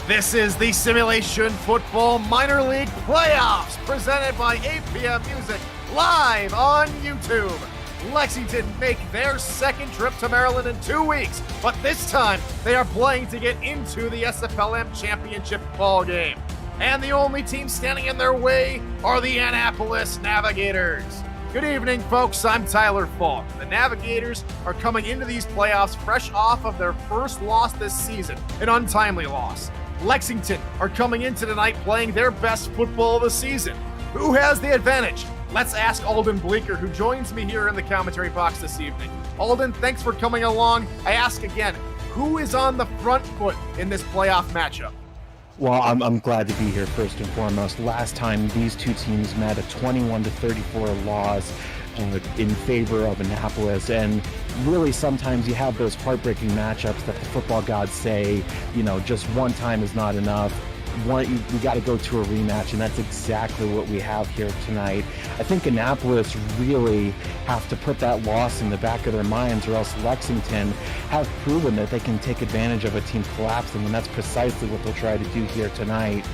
This is the Simulation Football Minor League Playoffs presented by APM Music live on YouTube. Lexington make their second trip to Maryland in 2 weeks, but this time they are playing to get into the SFLm championship ball game. And the only team standing in their way are the Annapolis Navigators. Good evening, folks. I'm Tyler Falk. The Navigators are coming into these playoffs fresh off of their first loss this season, an untimely loss. Lexington are coming into tonight playing their best football of the season. Who has the advantage? Let's ask Alden Bleeker, who joins me here in the commentary box this evening. Alden, thanks for coming along. I ask again, who is on the front foot in this playoff matchup? Well, I'm glad to be here first and foremost. Last time these two teams met, a 21-34 loss in favor of Annapolis, and really sometimes you have those heartbreaking matchups that the football gods say, you know, just one time is not enough. We got to go to a rematch, and that's exactly what we have here tonight. I think Annapolis really have to put that loss in the back of their minds, or else Lexington have proven that they can take advantage of a team collapsing, and that's precisely what they'll try to do here tonight.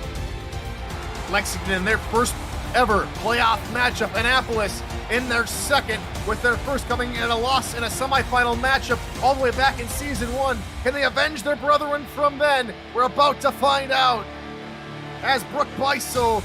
Lexington, their first ever playoff matchup. Annapolis in their second, with their first coming in a loss in a semifinal matchup all the way back in season 1. Can they avenge their brethren from then? We're about to find out as Brooke Beisel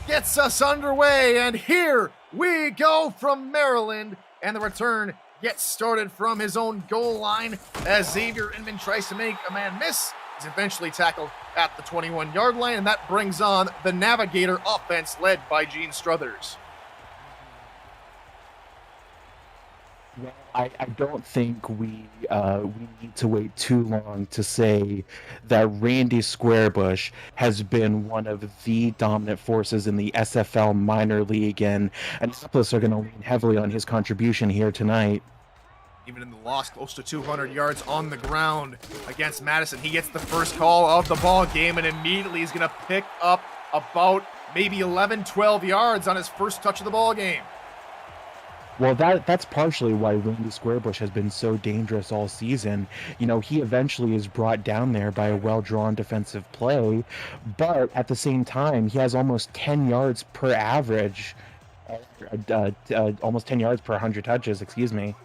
gets us underway, and here we go from Maryland, and the return gets started from his own goal line as Xavier Inman tries to make a man miss. He's eventually tackled at the 21-yard line, and that brings on the Navigator offense led by Gene Struthers. Well, I don't think we need to wait too long to say that Randy Squarebush has been one of the dominant forces in the SFL minor league, and Annapolis are going to lean heavily on his contribution here tonight. Even in the loss, close to 200 yards on the ground against Madison. He gets the first call of the ball game, and immediately he's going to pick up about maybe 11, 12 yards on his first touch of the ball game. Well, that's partially why Randy Squarebush has been so dangerous all season. You know, he eventually is brought down there by a well-drawn defensive play, but at the same time, he has almost 10 yards per average, almost 10 yards per 100 touches, excuse me.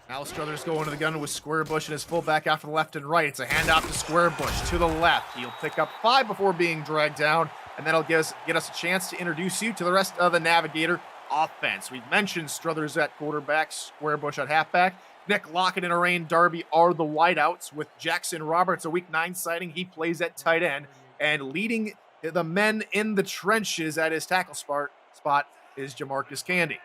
Now Struthers going to the gun with Squarebush and his fullback out to the left and right. It's a handoff to Squarebush to the left. He'll pick up 5 before being dragged down, and that'll get us a chance to introduce you to the rest of the Navigator offense. We've mentioned Struthers at quarterback, Squarebush at halfback. Nick Lockett and Arain Darby are the wideouts, with Jackson Roberts, a Week 9 sighting. He plays at tight end, and leading the men in the trenches at his tackle spot is Jamarcus Candy.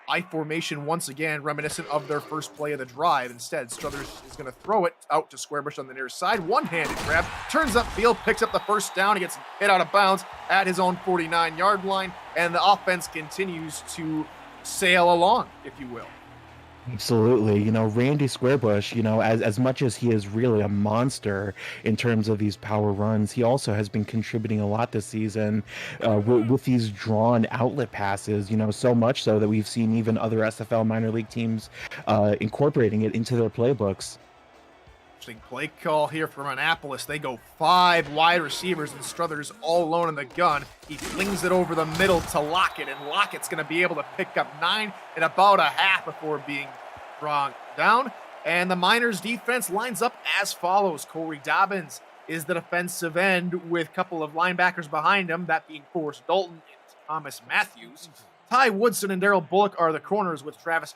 I formation once again, reminiscent of their first play of the drive. Instead, Struthers is going to throw it out to Squarebush on the near side. One-handed grab, turns upfield, picks up the first down. He gets hit out of bounds at his own 49-yard line, and the offense continues to sail along, if you will. Absolutely. You know, Randy Squarebush, you know, as much as he is really a monster in terms of these power runs, he also has been contributing a lot this season with these drawn outlet passes, you know, so much so that we've seen even other SFL minor league teams incorporating it into their playbooks. Interesting play call here from Annapolis. They go 5 wide receivers, and Struthers all alone in the gun. He flings it over the middle to Lockett, and Lockett's going to be able to pick up 9 and about a half before being drawn down. And the Miners defense lines up as follows. Corey Dobbins is the defensive end with a couple of linebackers behind him, that being Forrest Dalton and Thomas Matthews. Ty Woodson and Daryl Bullock are the corners, with Travis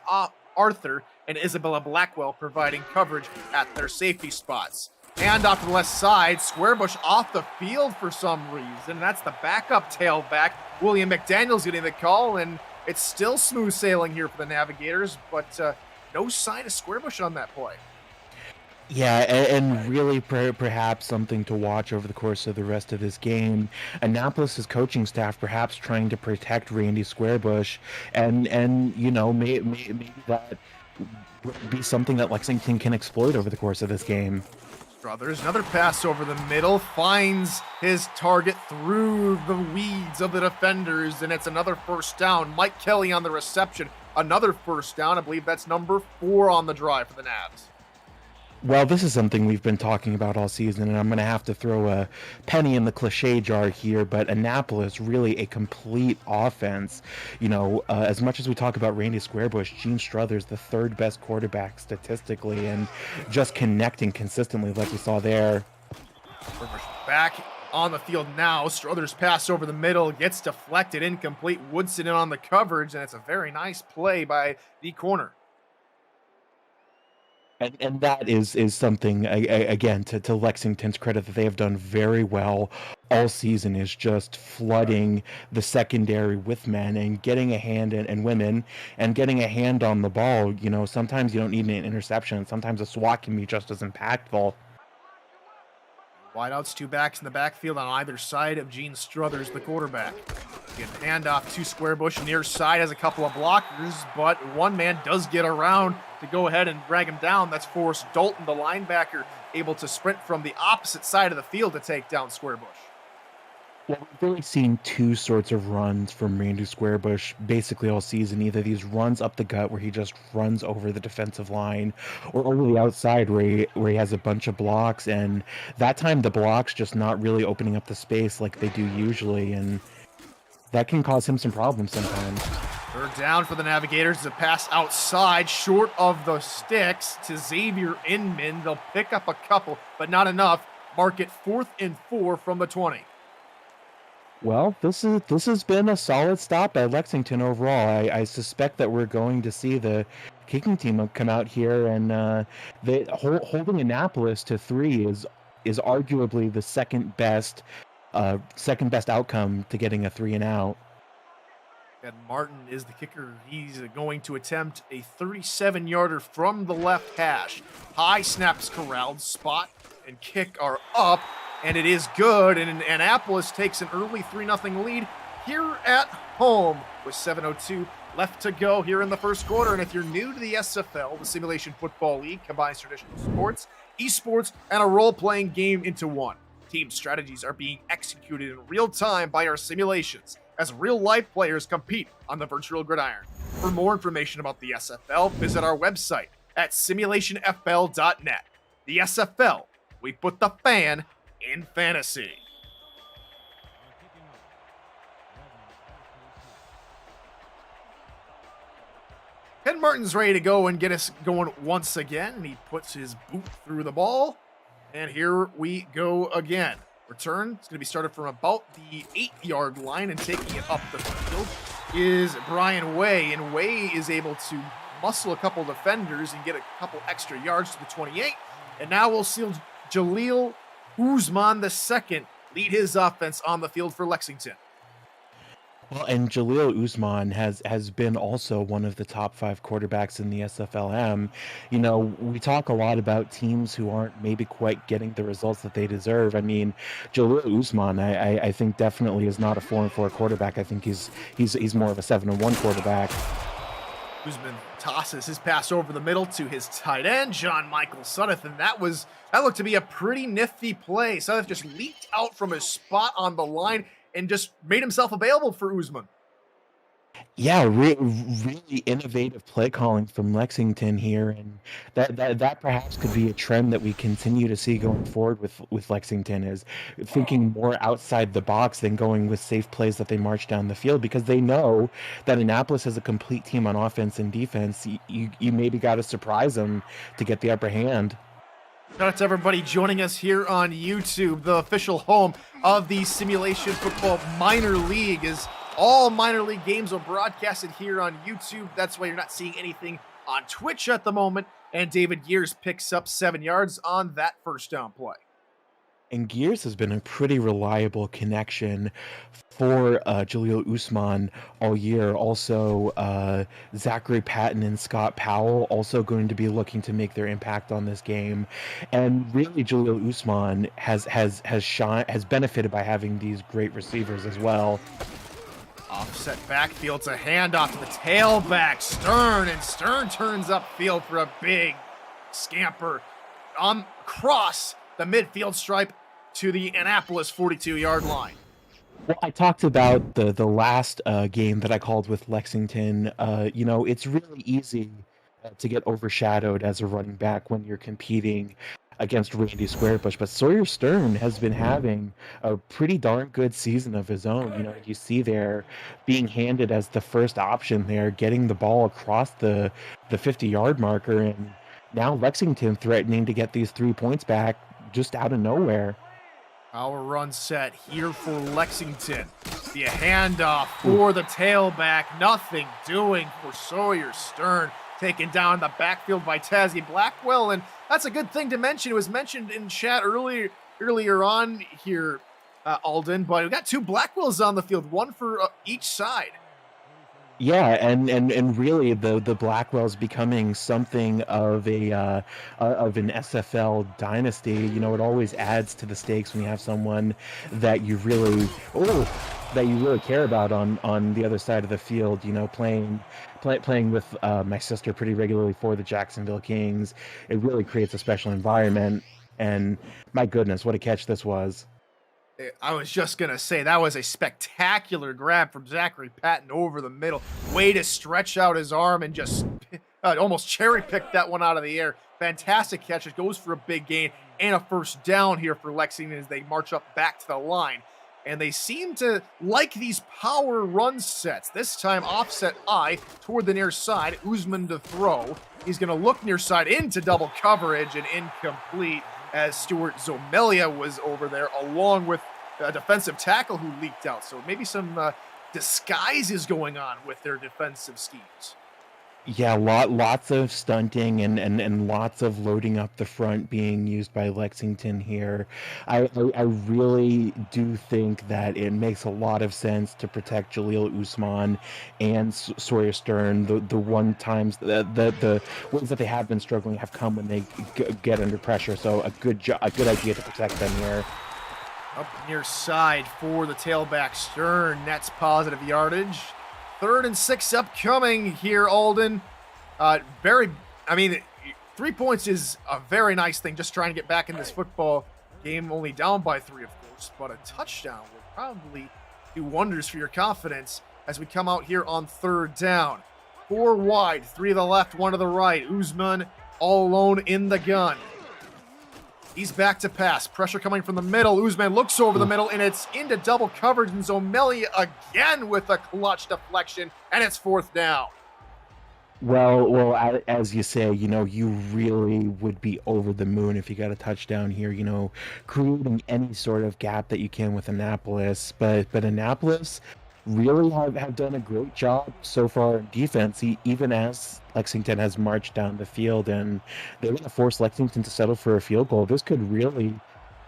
Arthur and Isabella Blackwell providing coverage at their safety spots. And off to the left side, Squarebush off the field for some reason. That's the backup tailback. William McDaniel's getting the call, and it's still smooth sailing here for the Navigators, but no sign of Squarebush on that play. Yeah, and really perhaps something to watch over the course of the rest of this game. Annapolis' coaching staff perhaps trying to protect Randy Squarebush, and you know, maybe that would be something that Lexington can exploit over the course of this game. Struthers, another pass over the middle, finds his target through the weeds of the defenders, and it's another first down. Mike Kelly on the reception, another first down. I believe that's number 4 on the drive for the Navs. Well, this is something we've been talking about all season, and I'm going to have to throw a penny in the cliche jar here, but Annapolis, really a complete offense. As much as we talk about Randy Squarebush, Gene Struthers, the third best quarterback statistically, and just connecting consistently like we saw there. Back on the field now. Struthers pass over the middle, gets deflected, incomplete. Woodson in on the coverage, and it's a very nice play by the corner. And that is something, again, to Lexington's credit, that they have done very well all season, is just flooding the secondary with men and getting a hand and women and getting a hand on the ball. Sometimes you don't need an interception. Sometimes a swat can be just as impactful. Wideouts, two backs in the backfield on either side of Gene Struthers, the quarterback. Again, handoff to Squarebush. Near side has a couple of blockers, but one man does get around to go ahead and drag him down. That's Forrest Dalton, the linebacker, able to sprint from the opposite side of the field to take down Squarebush. Well, we've really seen two sorts of runs from Randy Squarebush basically all season. Either these runs up the gut where he just runs over the defensive line, or over the outside where he has a bunch of blocks, and that time the blocks just not really opening up the space like they do usually, and that can cause him some problems sometimes. Third down for the Navigators. A pass outside, short of the sticks to Xavier Inman. They'll pick up a couple, but not enough. Mark it 4th and 4 from the 20. Well, this has been a solid stop by Lexington overall. I suspect that we're going to see the kicking team come out here, and holding Annapolis to 3 is arguably the second best outcome to getting a 3 and out. And Martin is the kicker. He's going to attempt a 37-yarder from the left hash. High snaps corralled, spot and kick are up, and it is good. And Annapolis takes an early 3-0 lead here at home with 7:02 left to go here in the first quarter. And if you're new to the SFL, the Simulation Football League combines traditional sports, esports, and a role-playing game into one. Team strategies are being executed in real time by our simulations as real-life players compete on the virtual gridiron. For more information about the SFL, visit our website at simulationfl.net. The SFL, we put the fan in fantasy. Ken Martin's ready to go and get us going once again. He puts his boot through the ball, and here we go again. Return is going to be started from about the 8-yard line, and taking it up the field is Brian Way, and Way is able to muscle a couple defenders and get a couple extra yards to the 28. And now we'll see Jaleel Usman II lead his offense on the field for Lexington. Well, and Jaleel Usman has been also one of the top 5 quarterbacks in the SFLm. We talk a lot about teams who aren't maybe quite getting the results that they deserve. I mean, Jaleel Usman, I think definitely is not a 4-4 quarterback. I think he's more of a 7-1 quarterback. Usman tosses his pass over the middle to his tight end, John Michael Sudduth, and that looked to be a pretty nifty play. Sudduth just leaped out from his spot on the line and just made himself available for Usman. Yeah, really innovative play calling from Lexington here, and that perhaps could be a trend that we continue to see going forward with Lexington, is thinking more outside the box than going with safe plays that they march down the field, because they know that Annapolis has a complete team on offense and defense. You maybe got to surprise them to get the upper hand. Shout out to everybody joining us here on YouTube, the official home of the Simulation Football Minor League. As all minor league games are broadcasted here on YouTube. That's why you're not seeing anything on Twitch at the moment. And David Gears picks up 7 yards on that first down play. And Gears has been a pretty reliable connection for Jaleel Usman all year. Also, Zachary Patton and Scott Powell also going to be looking to make their impact on this game. And really, Jaleel Usman has benefited by having these great receivers as well. Offset backfield, it's a handoff to the tailback, Stern, and Stern turns upfield for a big scamper across the midfield stripe to the Annapolis 42-yard line. Well, I talked about the last game that I called with Lexington. It's really easy to get overshadowed as a running back when you're competing against Randy Squarebush. But Sawyer Stern has been having a pretty darn good season of his own. You know, you see there being handed as the first option there, getting the ball across the 50-yard marker, and now Lexington threatening to get these 3 points back just out of nowhere. Our run set here for Lexington. The handoff for the tailback. Nothing doing for Sawyer Stern. Taken down the backfield by Tazzy Blackwell. And that's a good thing to mention. It was mentioned in chat earlier on here, Alden. But we got 2 Blackwells on the field, one for each side. Yeah, and really the Blackwell's becoming something of an SFL dynasty. You know, it always adds to the stakes when you have someone that you really care about on the other side of the field. You know, playing with my sister pretty regularly for the Jacksonville Kings. It really creates a special environment. And my goodness, what a catch this was! I was just going to say, that was a spectacular grab from Zachary Patton over the middle. Way to stretch out his arm and just almost cherry-picked that one out of the air. Fantastic catch. It goes for a big gain and a first down here for Lexington as they march up back to the line. And they seem to like these power run sets. This time, offset I toward the near side. Usman to throw. He's going to look near side into double coverage and incomplete, as Stuart Zomelia was over there, along with a defensive tackle who leaked out. So maybe some disguise is going on with their defensive schemes. Yeah, lots of stunting and lots of loading up the front being used by Lexington here. I really do think that it makes a lot of sense to protect Jaleel Usman and Sawyer Stern. The one times the ones that they have been struggling have come when they get under pressure. So a good idea to protect them here. Up near side for the tailback. Stern nets positive yardage. 3rd and 6 upcoming here, Alden. 3 points is a very nice thing, just trying to get back in this football game, only down by 3, of course, but a touchdown will probably do wonders for your confidence as we come out here on 3rd down. 4 wide, 3 to the left, 1 to the right. Usman all alone in the gun. He's back to pass. Pressure coming from the middle. Usman looks over the middle, and it's into double coverage. And Zomelia again with a clutch deflection, and it's 4th down. Well, as you say, you know, you really would be over the moon if you got a touchdown here, you know, creating any sort of gap that you can with Annapolis. But Annapolis really have done a great job so far in defense, even as Lexington has marched down the field, and they're going to force Lexington to settle for a field goal. This could really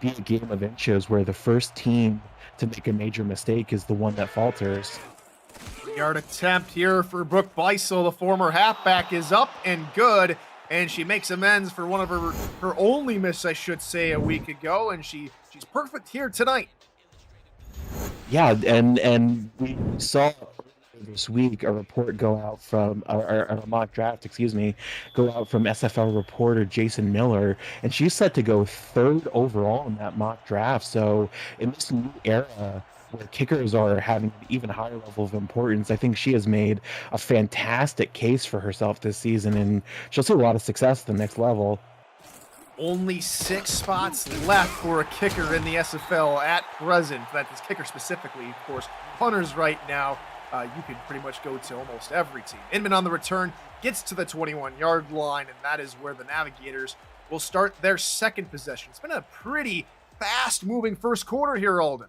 be a game of inches where the first team to make a major mistake is the one that falters. 3-yard attempt here for Brooke Beisel. The former halfback is up and good, and she makes amends for one of her only miss, I should say, a week ago, and she's perfect here tonight. Yeah, and we saw this week a report go out from a mock draft, go out from SFL reporter Jason Miller, and she's set to go 3rd overall in that mock draft. So in this new era where kickers are having an even higher level of importance, I think she has made a fantastic case for herself this season, and she'll see a lot of success at the next level. Only 6 spots left for a kicker in the SFL at present. That is kicker specifically, of course. Punters right now, you can pretty much go to almost every team. Inman on the return gets to the 21-yard line, and that is where the Navigators will start their 2nd possession. It's been a pretty fast-moving first quarter here, Alden.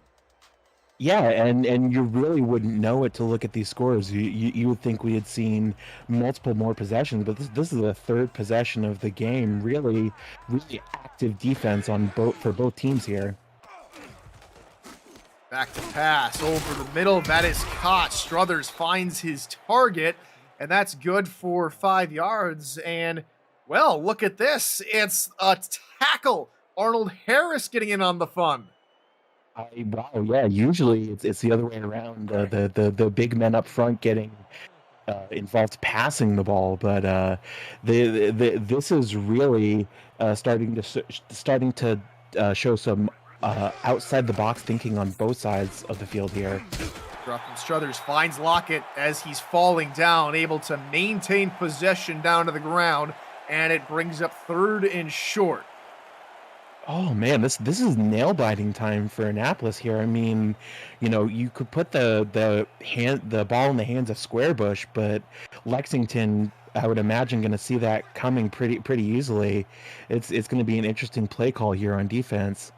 Yeah, and you really wouldn't know it to look at these scores. You would think we had seen multiple more possessions, but this is the 3rd possession of the game. Really active defense for both teams here. Back to pass over the middle. That is caught. Struthers finds his target, and that's good for 5 yards. And, well, look at this. It's a tackle. Arnold Harris getting in on the fun. Wow, yeah. Usually it's the other way around. The big men up front getting involved passing the ball, but this is really starting to show some outside the box thinking on both sides of the field here. Drop from Struthers finds Lockett as he's falling down, able to maintain possession down to the ground, and it brings up 3rd and short. Oh man, this is nail biting time for Annapolis here. I mean, you could put the ball in the hands of Squarebush, but Lexington, I would imagine, going to see that coming pretty easily. It's going to be an interesting play call here on defense.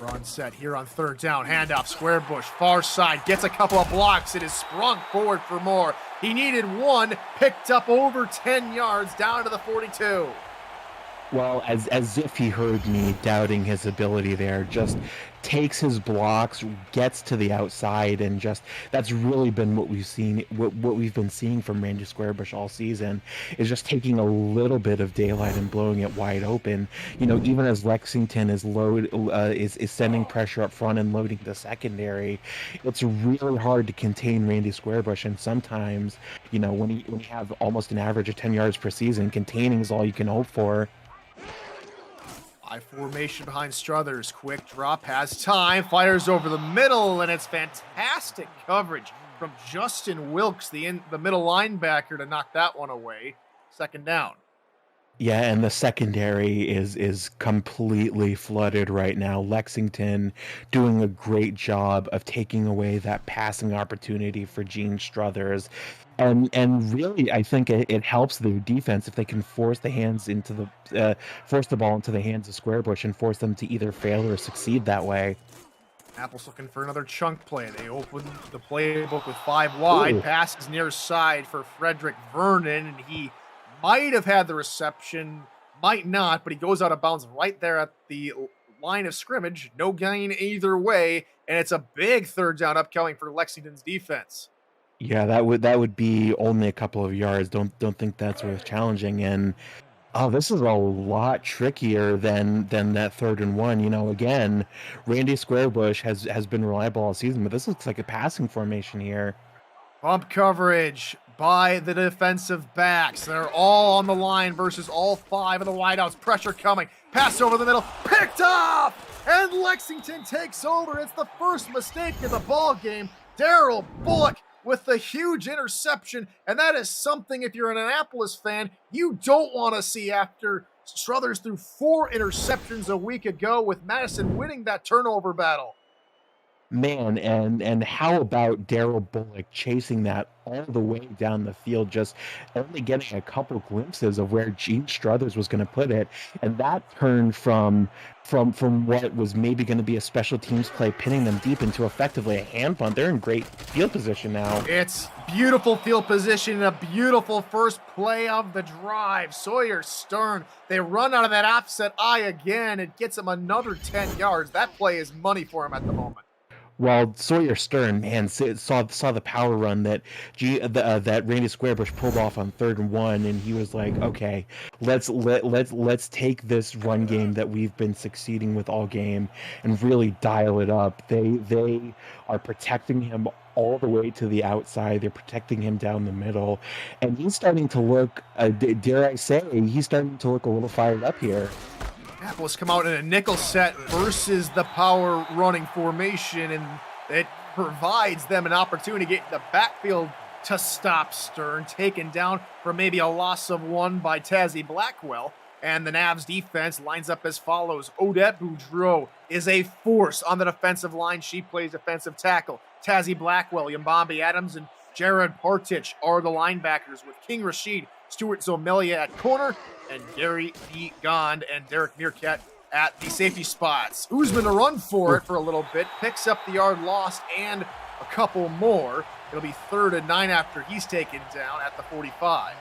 We're on set here on 3rd down. Handoff, Squarebush, far side, gets a couple of blocks. It is sprung forward for more. He needed 1, picked up over 10 yards down to the 42. Well, as if he heard me doubting his ability there, just takes his blocks, gets to the outside, and just that's really been what we've been seeing from Randy Squarebush all season, is just taking a little bit of daylight and blowing it wide open. Even as Lexington is sending pressure up front and loading the secondary, it's really hard to contain Randy Squarebush. And sometimes, when you have almost an average of 10 yards per season, containing is all you can hope for. High formation behind Struthers. Quick drop, has time, fires over the middle, and it's fantastic coverage from Justin Wilkes, the middle linebacker, to knock that one away. 2nd down. Yeah, and the secondary is completely flooded right now. Lexington doing a great job of taking away that passing opportunity for Gene Struthers. And really, I think it helps their defense if they can force the ball into the hands of Squarebush and force them to either fail or succeed that way. Apple's looking for another chunk play. They open the playbook with 5 wide. Ooh. Passes near side for Frederick Vernon, and he might have had the reception, might not, but he goes out of bounds right there at the line of scrimmage. No gain either way, and it's a big 3rd down upcoming for Lexington's defense. Yeah, that would be only a couple of yards. Don't think that's worth challenging. And this is a lot trickier than that 3rd and 1. Again, Randy Squarebush has been reliable all season, but this looks like a passing formation here. Bump coverage by the defensive backs. They're all on the line versus all 5 of the wideouts. Pressure coming. Pass over the middle. Picked off! And Lexington takes over. It's the first mistake of the ball game. Daryl Bullock with the huge interception. And that is something, if you're an Annapolis fan, you don't want to see after Struthers threw 4 interceptions a week ago, with Madison winning that turnover battle. Man, and how about Daryl Bullock chasing that all the way down the field, just only getting a couple glimpses of where Gene Struthers was going to put it, and that turned from what was maybe going to be a special teams play, pinning them deep, into effectively a hand punt. They're in great field position now. It's beautiful field position, a beautiful first play of the drive. Sawyer Stern, they run out of that offset eye again. It gets him another 10 yards. That play is money for him at the moment. Well, Sawyer Stern, man, saw the power run that Randy Squarebush pulled off on 3rd and 1, and he was like, okay, let's take this run game that we've been succeeding with all game and really dial it up. They are protecting him all the way to the outside. They're protecting him down the middle, and he's starting to look, dare I say, he's starting to look a little fired up here. Annapolis come out in a nickel set versus the power running formation, and it provides them an opportunity to get in the backfield to stop Stern, taken down for maybe a loss of 1 by Tazzy Blackwell. And the Navs defense lines up as follows. Odette Boudreau is a force on the defensive line. She plays defensive tackle. Tazzy Blackwell, Yambambi Adams, and Jared Partich are the linebackers, with King Rashid, Stuart Zomelia at corner, and Gary B. Gond and Derek Meerkat at the safety spots. Usman to run for it for a little bit, picks up the yard lost and a couple more. It'll be 3rd and 9 after he's taken down at the 45.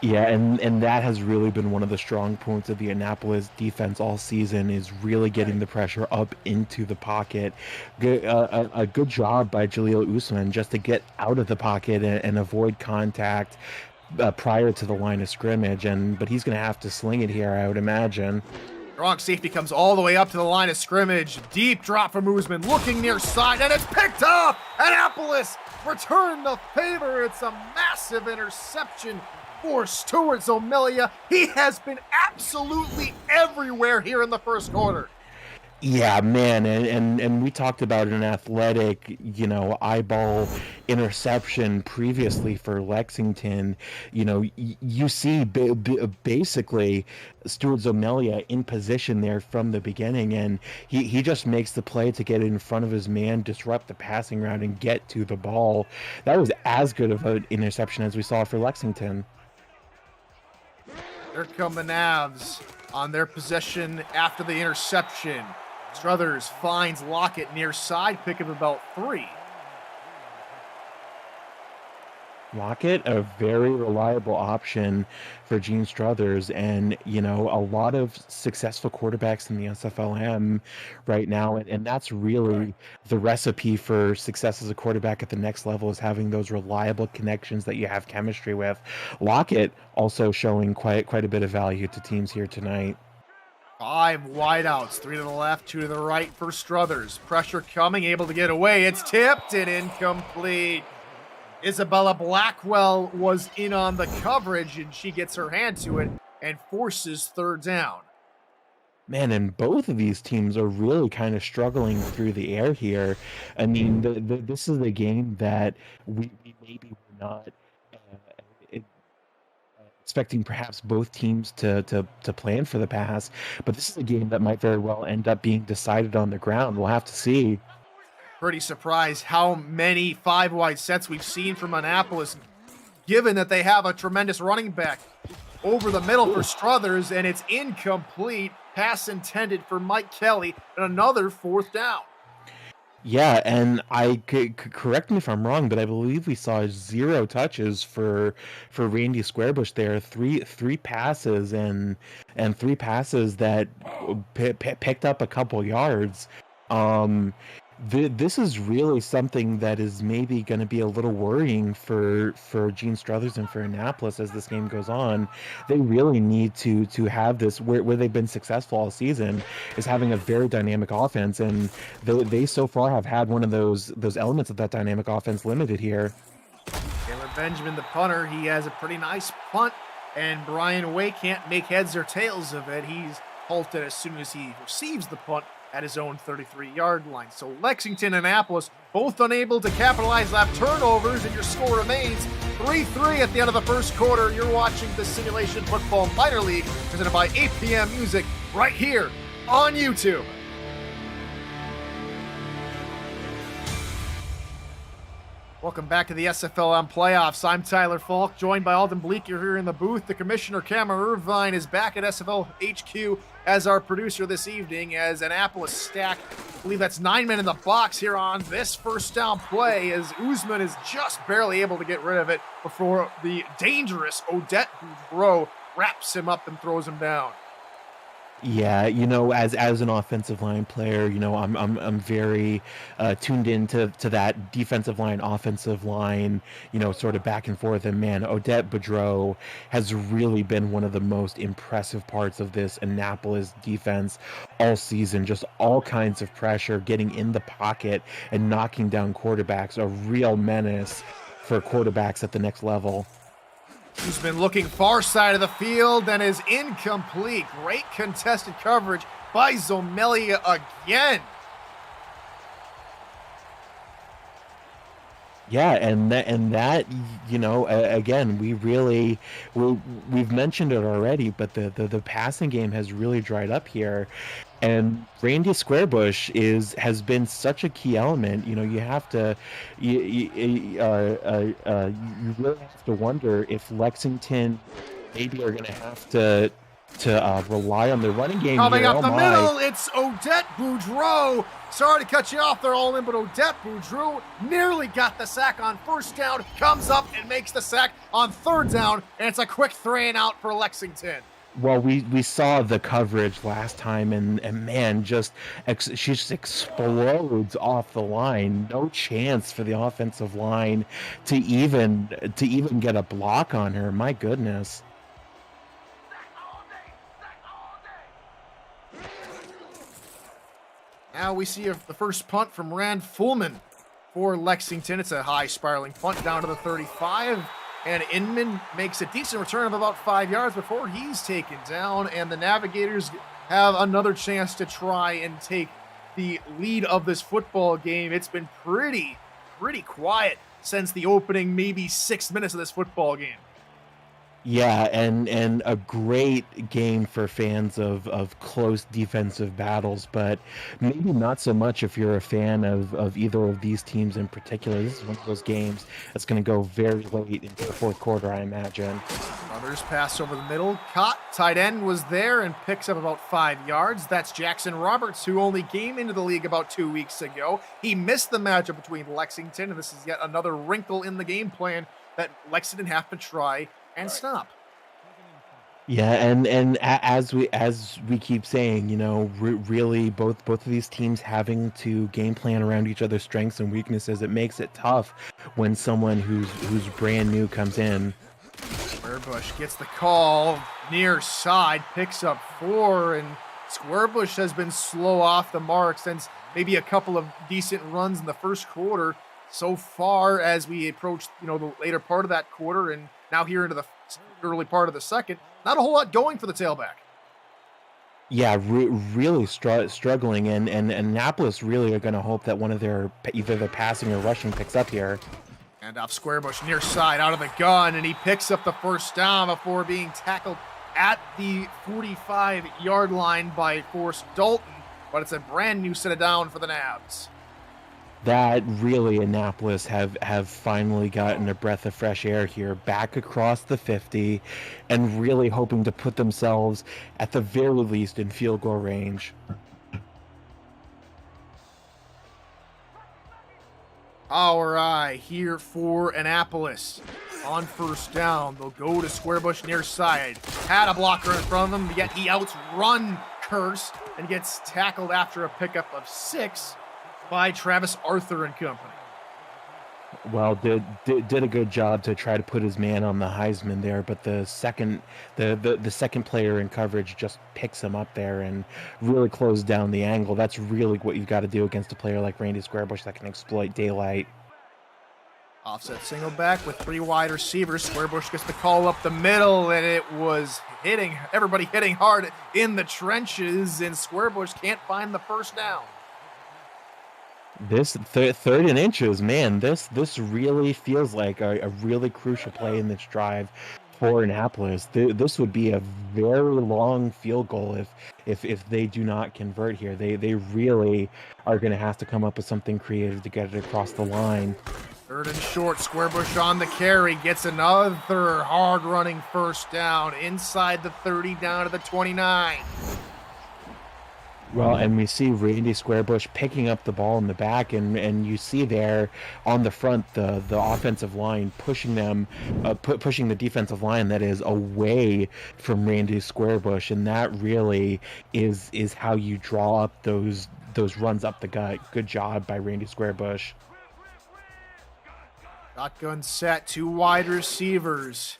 Yeah, and that has really been one of the strong points of the Annapolis defense all season, is really getting the pressure up into the pocket. A good job by Jaleel Usman just to get out of the pocket and avoid contact prior to the line of scrimmage, but he's going to have to sling it here, I would imagine. Strong safety comes all the way up to the line of scrimmage. Deep drop from Usman, looking near side, and it's picked up! Annapolis return the favor. It's a massive interception for Stuart Zomelia. He has been absolutely everywhere here in the first quarter. Yeah, man, and we talked about an athletic, eyeball interception previously for Lexington. You see basically Stuart Zomelia in position there from the beginning, and he just makes the play to get in front of his man, disrupt the passing route, and get to the ball. That was as good of an interception as we saw for Lexington. Here come the Navs on their possession after the interception. Struthers finds Lockett near side, pick of about 3. Lockett, a very reliable option for Gene Struthers, and a lot of successful quarterbacks in the SFLm right now, and that's really the recipe for success as a quarterback at the next level, is having those reliable connections that you have chemistry with. Lockett also showing quite a bit of value to teams here tonight. 5 wideouts, 3 to the left, 2 to the right for Struthers. Pressure coming, able to get away. It's tipped and incomplete. Isabella Blackwell was in on the coverage, and she gets her hand to it and forces 3rd down. Man, and both of these teams are really kind of struggling through the air here. I mean, this is a game that we maybe were not expecting perhaps both teams to plan for the pass, but this is a game that might very well end up being decided on the ground. We'll have to see. Pretty surprised how many 5-wide sets we've seen from Annapolis, given that they have a tremendous running back over the middle for Struthers, and it's incomplete. Pass intended for Mike Kelly, and another 4th down. Yeah, and I correct me if I'm wrong, but I believe we saw 0 touches for Randy Squarebush there. Three passes and 3 passes that picked up a couple yards. This is really something that is maybe going to be a little worrying for Gene Struthers and for Annapolis as this game goes on. They really need to have this where they've been successful all season, is having a very dynamic offense, and they so far have had one of those elements of that dynamic offense limited here. Taylor Benjamin, the punter, he has a pretty nice punt, and Brian Way can't make heads or tails of it. He's halted as soon as he receives the punt at his own 33-yard line. So Lexington and Annapolis both unable to capitalize on turnovers, and your score remains 3-3 at the end of the first quarter. You're watching the Simulation Football Minor League, presented by 8 p.m. Music, right here on YouTube. Welcome back to the SFLm playoffs. I'm Tyler Falk, joined by Alden Bleeker here in the booth. The commissioner, Cameron Irvine, is back at SFL HQ as our producer this evening, as Annapolis stack, I believe that's 9 men in the box here on this 1st down play, as Usman is just barely able to get rid of it before the dangerous Odette Boudreau wraps him up and throws him down. Yeah, as an offensive line player, I'm very tuned into that defensive line, offensive line, sort of back and forth. And man, Odette Boudreau has really been one of the most impressive parts of this Annapolis defense all season. Just all kinds of pressure, getting in the pocket and knocking down quarterbacks. A real menace for quarterbacks at the next level. Who's been looking far side of the field and is incomplete. Great contested coverage by Zomelia again. Yeah, and that again, we've mentioned it already, but the passing game has really dried up here, and Randy Squarebush has been such a key element. You really have to wonder if Lexington maybe are going to have to rely on the running game. Coming up the middle, it's Odette Boudreau. Sorry to cut you off there, Alden, but Odette Boudreau nearly got the sack on 1st down, comes up and makes the sack on 3rd down, and it's a quick 3-and-out for Lexington. Well, we saw the coverage last time, and man, she just explodes off the line. No chance for the offensive line to even get a block on her. My goodness. Now we see the first punt from Rand Fullman for Lexington. It's a high spiraling punt down to the 35. And Inman makes a decent return of about 5 yards before he's taken down. And the Navigators have another chance to try and take the lead of this football game. It's been pretty quiet since the opening maybe 6 minutes of this football game. Yeah, and a great game for fans of close defensive battles, but maybe not so much if you're a fan of either of these teams in particular. This is one of those games that's going to go very late into the fourth quarter, I imagine. Brothers pass over the middle. Cott, tight end, was there and picks up about 5 yards. That's Jackson Roberts, who only came into the league about 2 weeks ago. He missed the matchup between Lexington, and this is yet another wrinkle in the game plan that Lexington have to try and stop. Yeah, and as we keep saying, you know, really both of these teams having to game plan around each other's strengths and weaknesses, it makes it tough when someone who's brand new comes in. Squarebush gets the call near side, picks up 4, and Squarebush has been slow off the mark since maybe a couple of decent runs in the first quarter so far as we approach, you know, the later part of that quarter, and now here into the early part of the second. Not a whole lot going for the tailback. Yeah, really struggling, and Annapolis really are going to hope that one of their either their passing or rushing picks up here. And off Squarebush near side out of the gun, and he picks up the first down before being tackled at the 45-yard line by Forrest Dalton. But it's a brand new set of down for the Nabs. That really Annapolis have finally gotten a breath of fresh air here, back across the 50, and really hoping to put themselves at the very least in field goal range. All right, here for Annapolis. On first down, they'll go to Squarebush near side. Had a blocker in front of him, yet he outrun Curse and gets tackled after a pickup of 6 by Travis Arthur and company. Well, did a good job to try to put his man on the Heisman there, but the second player in coverage just picks him up there and really closed down the angle. That's really what you've got to do against a player like Randy Squarebush that can exploit daylight. Offset single back with 3 wide receivers. Squarebush gets the call up the middle, and it was everybody hitting hard in the trenches, and Squarebush can't find the first down. This third and inches, man, this really feels like a really crucial play in this drive for Annapolis. This would be a very long field goal if they do not convert here. They really are going to have to come up with something creative to get it across the line. 3rd and short, Squarebush on the carry, gets another hard-running first down inside the 30 down to the 29. Well, and we see Randy Squarebush picking up the ball in the back, and you see there on the front the offensive line pushing them, pushing the defensive line that is away from Randy Squarebush, and that really is how you draw up those runs up the gut. Good job by Randy Squarebush. Shotgun set, 2 wide receivers.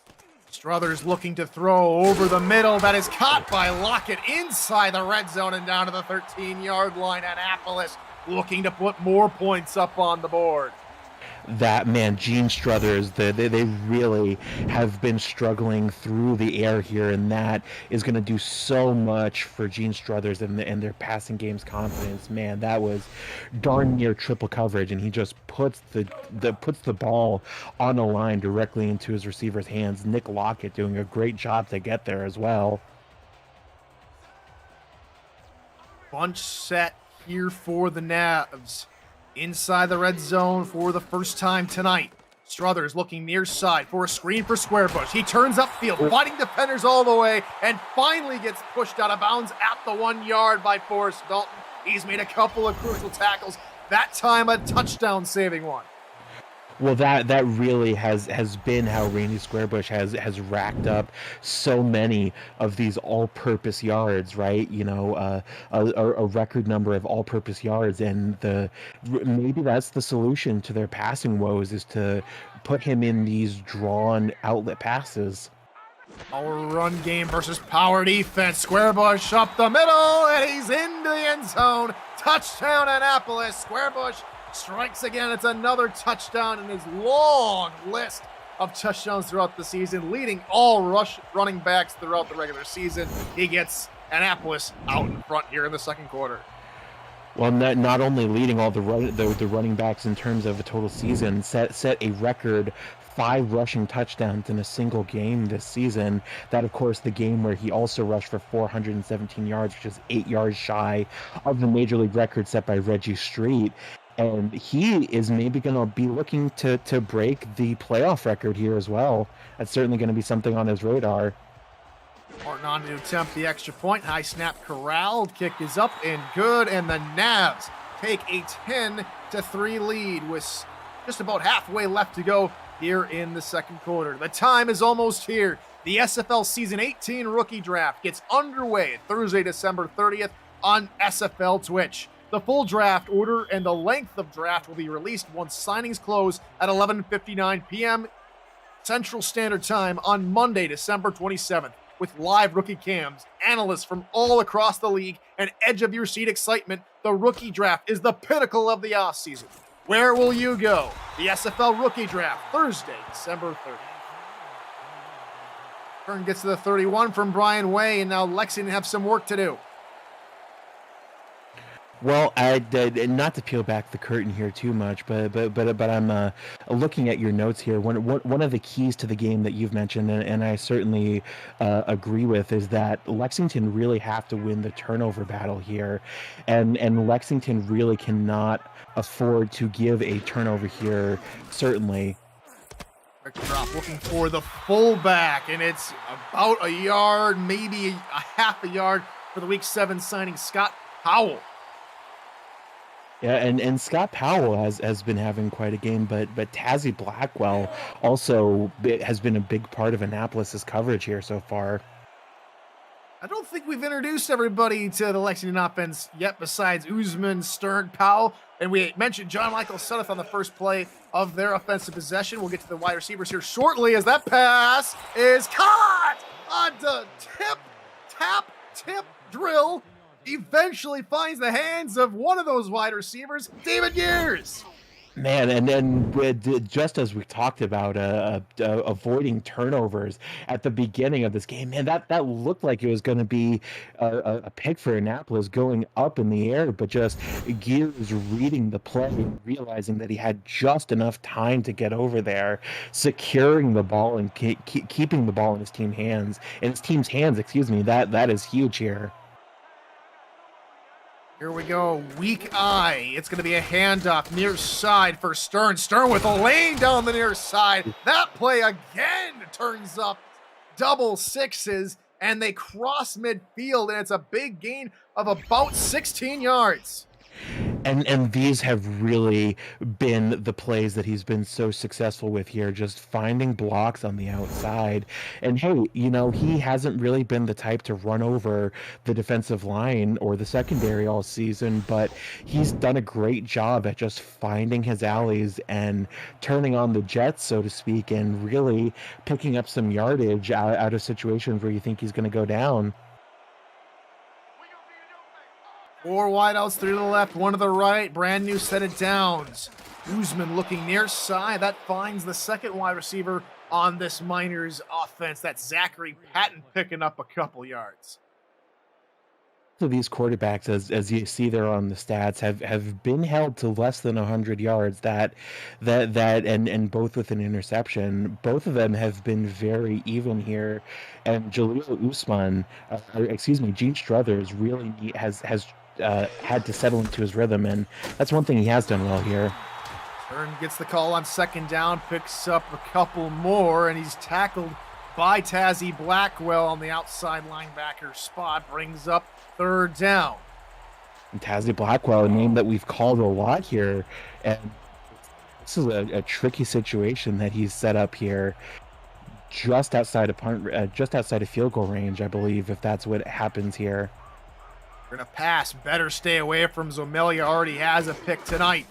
Struthers looking to throw over the middle. That is caught by Lockett inside the red zone and down to the 13-yard line. Annapolis looking to put more points up on the board. That man, Gene Struthers, they really have been struggling through the air here, and that is going to do so much for Gene Struthers and their passing game's confidence. Man, that was darn near triple coverage, and he just puts the ball on the line directly into his receiver's hands. Nick Lockett doing a great job to get there as well. Bunch set here for the Nabs. Inside the red zone for the first time tonight. Struthers looking near side for a screen for Squarebush. He turns upfield, fighting defenders all the way, and finally gets pushed out of bounds at the 1 yard by Forrest Dalton. He's made a couple of crucial tackles, that time a touchdown saving one. Well, that really has been how Randy Squarebush has racked up so many of these all-purpose yards, right? You know, a record number of all-purpose yards, and maybe that's the solution to their passing woes, is to put him in these drawn outlet passes. Our run game versus power defense. Squarebush up the middle, and he's into the end zone. Touchdown, Annapolis. Squarebush strikes again. It's another touchdown in his long list of touchdowns throughout the season, leading all running backs throughout the regular season. He gets Annapolis out in front here in the second quarter. Well, not only leading all the running backs in terms of a total season, set a record 5 rushing touchdowns in a single game this season. That, of course, the game where he also rushed for 417 yards, which is 8 yards shy of the major league record set by Reggie Street. And he is maybe going to be looking to break the playoff record here as well. That's certainly going to be something on his radar. Martin on to attempt the extra point. High snap corralled. Kick is up and good. And the Navs take a 10-3 lead with just about halfway left to go here in the second quarter. The time is almost here. The SFL Season 18 Rookie Draft gets underway Thursday, December 30th on SFL Twitch. The full draft order and the length of draft will be released once signings close at 11:59 p.m. Central Standard Time on Monday, December 27th. With live rookie cams, analysts from all across the league, and edge-of-your-seat excitement, the rookie draft is the pinnacle of the offseason. Where will you go? The SFL Rookie Draft, Thursday, December 30th. Turn gets to the 31 from Brian Way, and now Lexington have some work to do. Well, not to peel back the curtain here too much, but I'm looking at your notes here. One of the keys to the game that you've mentioned, and I certainly agree with, is that Lexington really have to win the turnover battle here, and Lexington really cannot afford to give a turnover here. Certainly. Quick drop, looking for the fullback, and it's about a yard, maybe a half a yard for the Week 7 signing Scott Powell. Yeah, and Scott Powell has been having quite a game, but Tazzy Blackwell also has been a big part of Annapolis' coverage here so far. I don't think we've introduced everybody to the Lexington offense yet besides Usman, Stern, Powell, and we mentioned John Michael Sunneth on the first play of their offensive possession. We'll get to the wide receivers here shortly as that pass is caught on the tip drill. Eventually finds the hands of one of those wide receivers, David Years. Man, and then just as we talked about avoiding turnovers at the beginning of this game, man, that looked like it was going to be a pick for Annapolis going up in the air, but just Gears reading the play, realizing that he had just enough time to get over there, securing the ball and keeping the ball in his team's hands. That is huge here. Here we go, weak eye. It's going to be a handoff near side for Stern. Stern with a lane down the near side. That play again turns up double sixes, and they cross midfield, and it's a big gain of about 16 yards. And these have really been the plays that he's been so successful with here, just finding blocks on the outside. And hey, he hasn't really been the type to run over the defensive line or the secondary all season, but he's done a great job at just finding his alleys and turning on the jets, so to speak, and really picking up some yardage out of situations where you think he's going to go down. 4 wideouts, 3 to the left, 1 to the right. Brand new set of downs. Usman looking near side. That finds the second wide receiver on this Miners offense. That's Zachary Patton picking up a couple yards. So these quarterbacks, as you see there on the stats, have been held to less than 100 yards. That and both with an interception. Both of them have been very even here. And Jaleel Usman, Gene Struthers really has had to settle into his rhythm, and that's one thing he has done well here. Stern gets the call on second down, picks up a couple more, and he's tackled by Tazzy Blackwell on the outside linebacker spot, brings up third down. And Tazzy Blackwell, a name that we've called a lot here, and this is a tricky situation that he's set up here, just outside of field goal range, I believe, if that's what happens here. We're going to pass. Better stay away from Zomelia. Already has a pick tonight.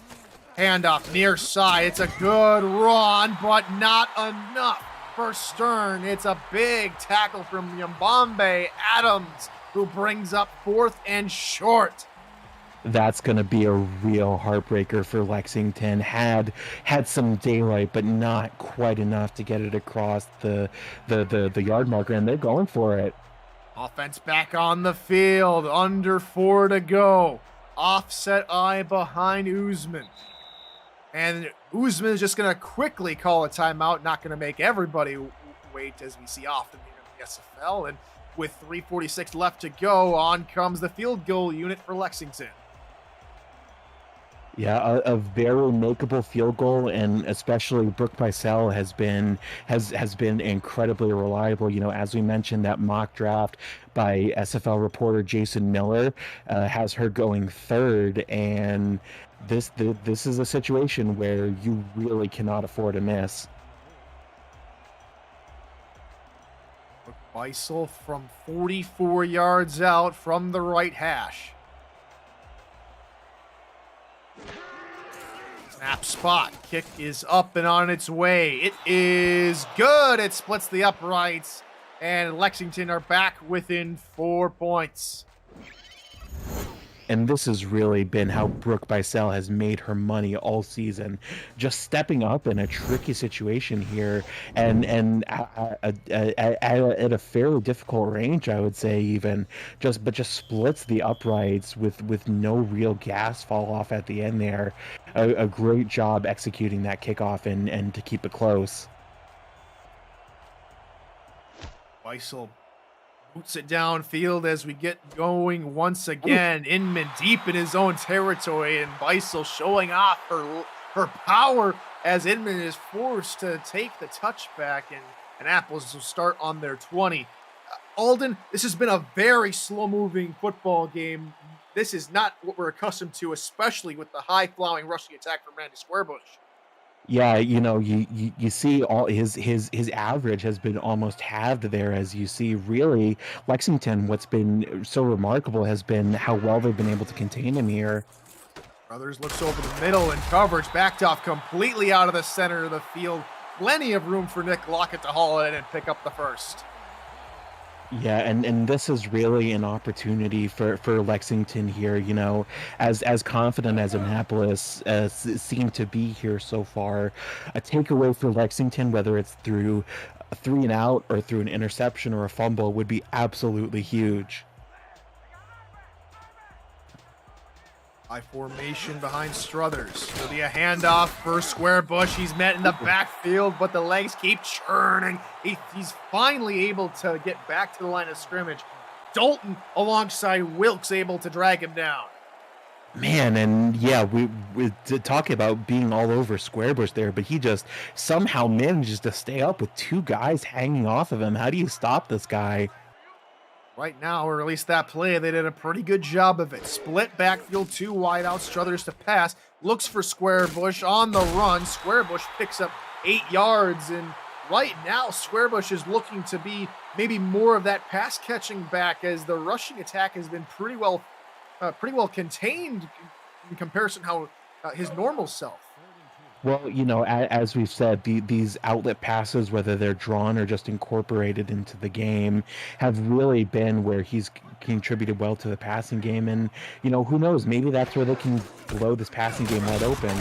Handoff near side. It's a good run, but not enough for Stern. It's a big tackle from Yambambe Adams, who brings up 4th and short. That's going to be a real heartbreaker for Lexington. Had some daylight, but not quite enough to get it across the yard marker, and they're going for it. Offense back on the field. Under 4 to go. Offset eye behind Usman. And Usman is just going to quickly call a timeout. Not going to make everybody wait, as we see often here in the SFL. And with 3:46 left to go, on comes the field goal unit for Lexington. Yeah, a very makeable field goal, and especially Brooke Bicel has been incredibly reliable. You know, as we mentioned, that mock draft by SFL reporter Jason Miller has her going third, and this is a situation where you really cannot afford a miss. Bicel from 44 yards out from the right hash. Snap spot. Kick is up and on its way. It is good. It splits the uprights, and Lexington are back within 4 points. And this has really been how Brooke Bicel has made her money all season, just stepping up in a tricky situation here, and at a fairly difficult range, I would say, even just splits the uprights with no real gas fall off at the end there. A great job executing that kickoff and to keep it close. Bicel boots it downfield as we get going once again. Inman deep in his own territory, and Bicel showing off her power as Inman is forced to take the touchback, and Annapolis will start on their 20. Alden, this has been a very slow-moving football game. This is not what we're accustomed to, especially with the high-flying rushing attack from Randy Squarebush. Yeah, you know, you see all his average has been almost halved there, as you see. Really, Lexington, what's been so remarkable has been how well they've been able to contain him here. Brothers looks over the middle and coverage backed off completely out of the center of the field. Plenty of room for Nick Lockett to haul it in and pick up the first. Yeah, and this is really an opportunity for Lexington here, you know, as confident as Annapolis seem to be here so far. A takeaway for Lexington, whether it's through a 3 and out or through an interception or a fumble, would be absolutely huge. High formation behind Struthers. It'll be a handoff for Squarebush. He's met in the backfield, but the legs keep churning. He's finally able to get back to the line of scrimmage. Dalton alongside Wilkes able to drag him down. Man, and yeah, we talking about being all over Squarebush there, but he just somehow manages to stay up with 2 guys hanging off of him. How do you stop this guy? Right now, or at least that play, they did a pretty good job of it. Split backfield, 2 wide out, Struthers to pass, looks for Squarebush on the run. Squarebush picks up 8 yards, and right now, Squarebush is looking to be maybe more of that pass catching back, as the rushing attack has been pretty well contained in comparison how his normal self. Well, you know, as we've said, these outlet passes, whether they're drawn or just incorporated into the game, have really been where he's contributed well to the passing game. And, you know, who knows, maybe that's where they can blow this passing game wide open.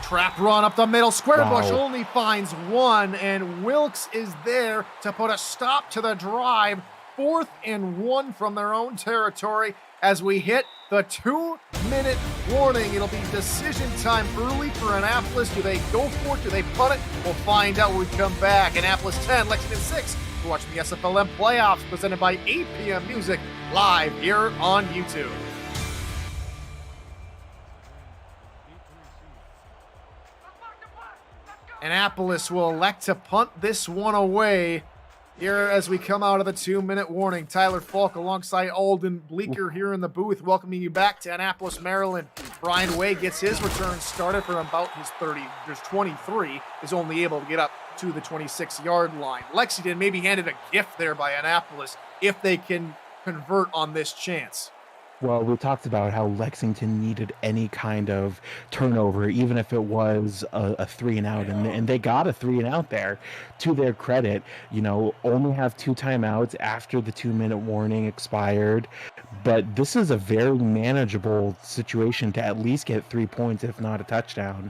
Trap run up the middle. Squarebush Wow. only finds 1, and Wilkes is there to put a stop to the drive. 4th and 1 from their own territory as we hit the 2-minute warning. It'll be decision time early for Annapolis. Do they go for it? Do they punt it? We'll find out when we come back. Annapolis 10, Lexington 6. We're watching the SFLm playoffs presented by APM Music live here on YouTube. Annapolis will elect to punt this one away. Here as we come out of the 2-minute warning, Tyler Falk alongside Alden Bleeker here in the booth, welcoming you back to Annapolis, Maryland. Brian Way gets his return started from about his 23, is only able to get up to the 26-yard line. Lexington may be handed a gift there by Annapolis if they can convert on this chance. Well, we talked about how Lexington needed any kind of turnover, even if it was a 3 and out, and they got a 3 and out there. To their credit, you know, only have 2 timeouts after the 2-minute warning expired, but this is a very manageable situation to at least get 3 points, if not a touchdown.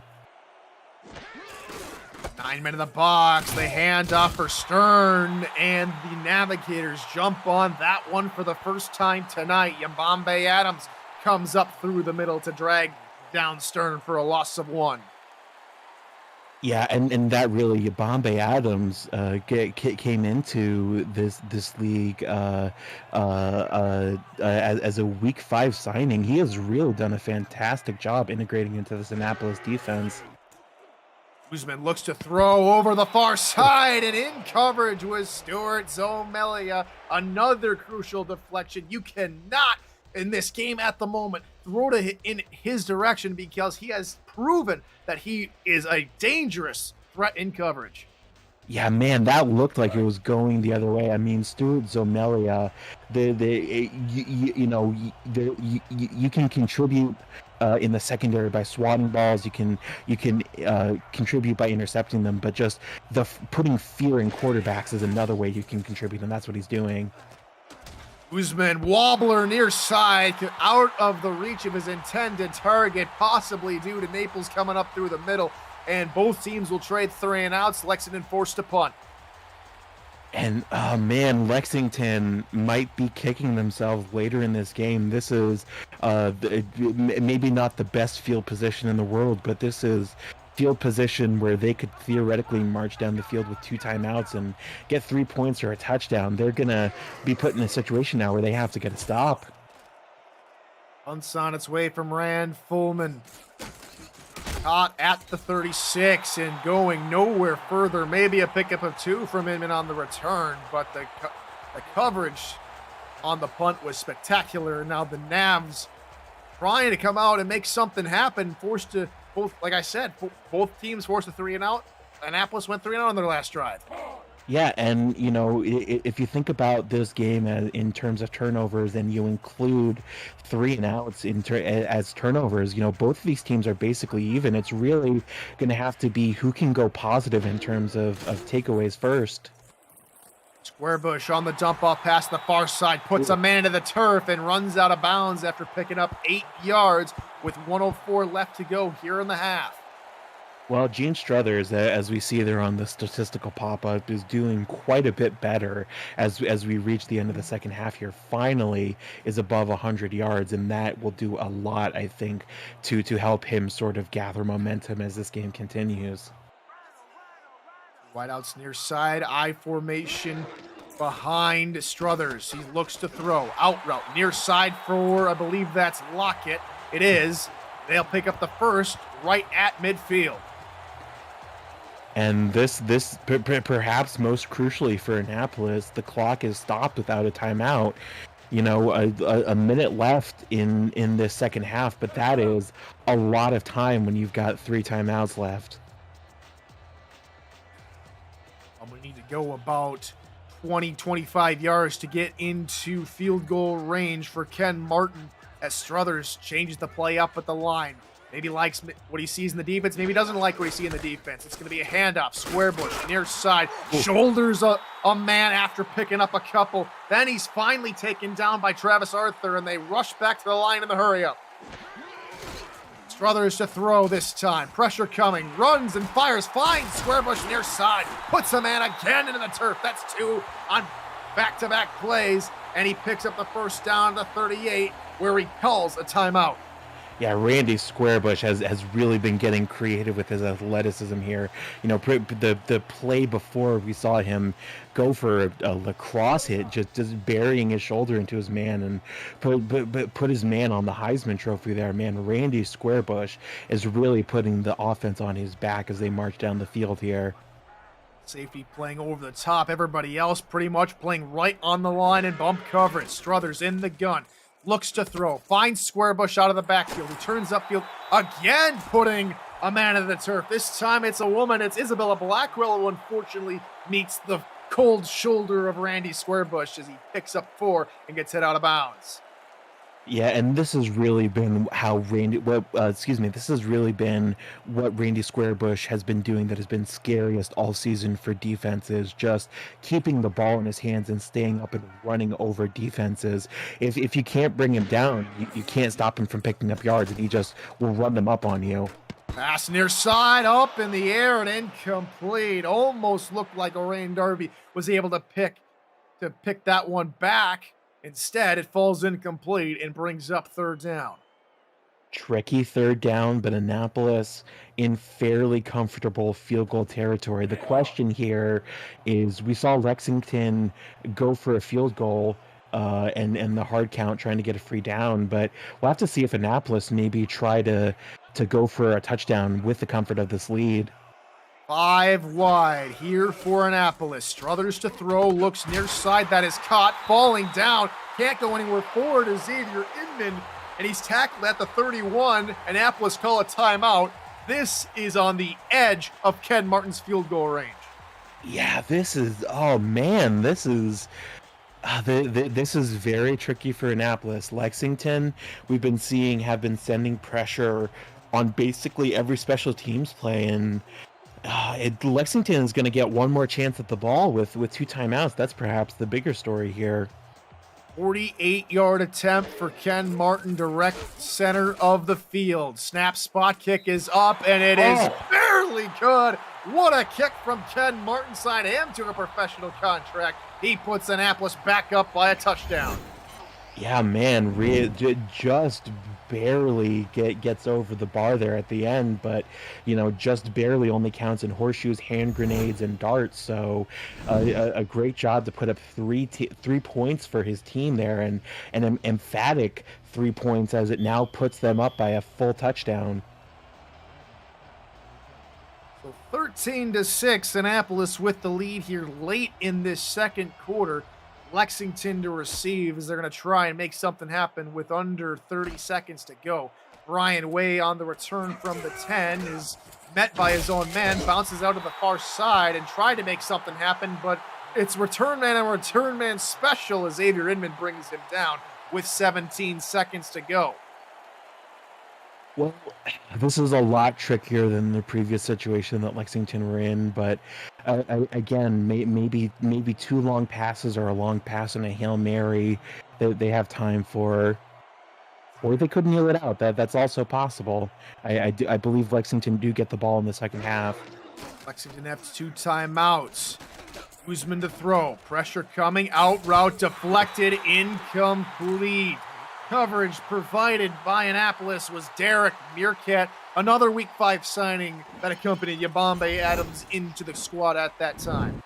9 men in the box. They hand off for Stern, and the Navigators jump on that one for the first time tonight. Yambambe Adams comes up through the middle to drag down Stern for a loss of 1. Yeah, and that really, Bombay Adams came into this league as a week 5 signing. He has really done a fantastic job integrating into this Annapolis defense. Guzman looks to throw over the far side, and in coverage was Stuart Zomelia. Another crucial deflection. You cannot, in this game at the moment, throw in his direction because he has proven that he is a dangerous threat in coverage. Yeah, man, that looked like it was going the other way. I mean, Stuart Zomelia, you can contribute in the secondary by swatting balls. You can contribute by intercepting them, but just putting fear in quarterbacks is another way you can contribute, and that's what he's doing. Guzman, wobbler near side, out of the reach of his intended target, possibly due to Naples coming up through the middle, and both teams will trade 3 and outs. Lexington forced to punt. And, oh man, Lexington might be kicking themselves later in this game. This is maybe not the best field position in the world, but this is field position where they could theoretically march down the field with 2 timeouts and get 3 points or a touchdown. They're going to be put in a situation now where they have to get a stop. Punts on its way from Rand Fullman. Caught at the 36 and going nowhere further. Maybe a pickup of 2 from Inman on the return, but the coverage on the punt was spectacular. Now the Navs trying to come out and make something happen, forced to both, like I said, both teams forced a 3 and out. Annapolis went 3 and out on their last drive. Yeah, and if you think about this game in terms of turnovers, and you include 3 and outs as turnovers, both of these teams are basically even. It's really going to have to be who can go positive in terms of takeaways first. Squarebush on the dump off past the far side, puts a man into the turf and runs out of bounds after picking up 8 yards with 1:04 left to go here in the half. Well, Gene Struthers, as we see there on the statistical pop-up, is doing quite a bit better as we reach the end of the second half here. Finally is above 100 yards, and that will do a lot, I think, to help him sort of gather momentum as this game continues. Wideouts near side, I formation behind Struthers. He looks to throw. Out route, near side for, I believe that's Lockett. It is. They'll pick up the first right at midfield. And this perhaps most crucially for Annapolis, the clock is stopped without a timeout. A minute left in this second half, but that is a lot of time when you've got 3 timeouts left. We need to go about 20-25 yards to get into field goal range for Ken Martin as Struthers changes the play up at the line. Maybe likes what he sees in the defense. Maybe doesn't like what he sees in the defense. It's going to be a handoff. Squarebush, near side. Shoulders a man after picking up a couple. Then he's finally taken down by Travis Arthur, and they rush back to the line in the hurry-up. Struthers to throw this time. Pressure coming. Runs and fires. Finds Squarebush near side. Puts a man again into the turf. That's 2 on back-to-back plays. And he picks up the first down to 38, where he calls a timeout. Yeah, Randy Squarebush has really been getting creative with his athleticism here. The play before, we saw him go for a lacrosse hit, just burying his shoulder into his man and put his man on the Heisman Trophy there. Man, Randy Squarebush is really putting the offense on his back as they march down the field here. Safety playing over the top. Everybody else pretty much playing right on the line and bump coverage. Struthers in the gun. Looks to throw. Finds Squarebush out of the backfield. He turns upfield again, putting a man into the turf. This time it's a woman. It's Isabella Blackwell who unfortunately meets the cold shoulder of Randy Squarebush as he picks up 4 and gets hit out of bounds. Yeah, and this has really been this has really been what Randy Squarebush has been doing that has been scariest all season for defenses, just keeping the ball in his hands and staying up and running over defenses. If you can't bring him down, you can't stop him from picking up yards, and he just will run them up on you. Pass near side, up in the air and incomplete. Almost looked like Orain Darby was able to pick that one back. Instead, it falls incomplete and brings up third down. Tricky third down, but Annapolis in fairly comfortable field goal territory. The question here is, we saw Lexington go for a field goal and the hard count trying to get a free down, but we'll have to see if Annapolis maybe try to go for a touchdown with the comfort of this lead. 5 wide here for Annapolis. Struthers to throw, looks near side, that is caught, falling down, can't go anywhere forward is Xavier Inman, and he's tackled at the 31. Annapolis call a timeout. This is on the edge of Ken Martin's field goal range. Yeah, this is, oh man, this is this is very tricky for Annapolis. Lexington, we've been seeing, have been sending pressure on basically every special teams play, and Lexington is going to get one more chance at the ball with 2 timeouts. That's perhaps the bigger story here. 48-yard attempt for Ken Martin, direct center of the field. Snap, spot kick is up, and it is barely good. What a kick from Ken Martin. Signed him to a professional contract. He puts Annapolis back up by a touchdown. Yeah, man, just barely gets over the bar there at the end, but just barely only counts in horseshoes, hand grenades, and darts. So a great job to put up 3 points for his team there, and an emphatic 3 points, as it now puts them up by a full touchdown. So 13-6, Annapolis with the lead here late in this second quarter. Lexington to receive as they're going to try and make something happen with under 30 seconds to go. Brian Way on the return from the 10 is met by his own man, bounces out to the far side and tried to make something happen, but it's return man and return man special as Xavier Inman brings him down with 17 seconds to go. Well, this is a lot trickier than the previous situation that Lexington were in, but again, maybe 2 long passes or a long pass and a Hail Mary that they have time for, or they could kneel it out. That's also possible. I believe Lexington do get the ball in the second half. Lexington has 2 timeouts. Usman to throw, pressure coming, out route deflected, incomplete. Coverage provided by Annapolis was Derek Meerkat, another Week 5 signing that accompanied Yabambe Adams into the squad at that time.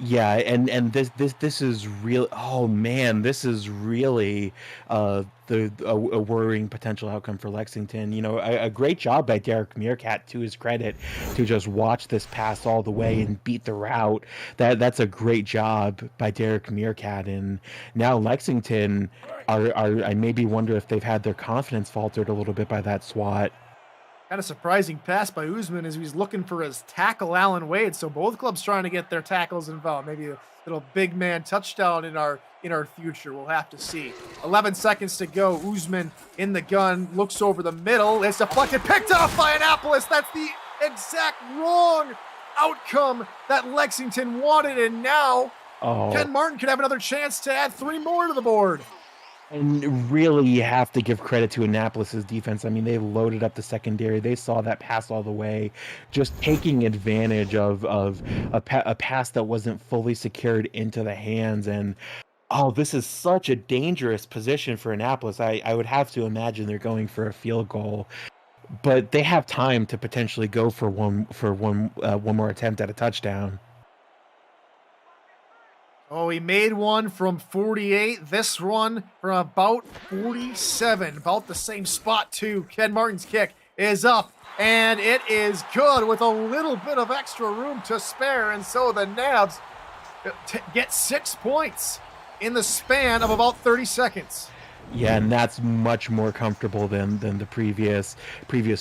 Yeah, and this is real. Oh man, this is really a worrying potential outcome for Lexington. A great job by Derek Meerkat, to his credit, to just watch this pass all the way and beat the route. That's a great job by Derek Meerkat. And now Lexington I maybe wonder if they've had their confidence faltered a little bit by that swat. Kind of surprising pass by Usman as he's looking for his tackle, Alan Wade. So both clubs trying to get their tackles involved. Maybe a little big man touchdown in our future. We'll have to see. 11 seconds to go. Usman in the gun, looks over the middle. It's deflected, picked off by Annapolis. That's the exact wrong outcome that Lexington wanted. And now Ken Martin could have another chance to add 3 more to the board. And really, you have to give credit to Annapolis's defense. I mean, they loaded up the secondary. They saw that pass all the way, just taking advantage of a pass that wasn't fully secured into the hands. And this is such a dangerous position for Annapolis. I would have to imagine they're going for a field goal, but they have time to potentially go for one more attempt at a touchdown. Oh, he made one from 48. This one from about 47. About the same spot, too. Ken Martin's kick is up, and it is good with a little bit of extra room to spare. And so the Nabs get 6 points in the span of about 30 seconds. Yeah, and that's much more comfortable than the previous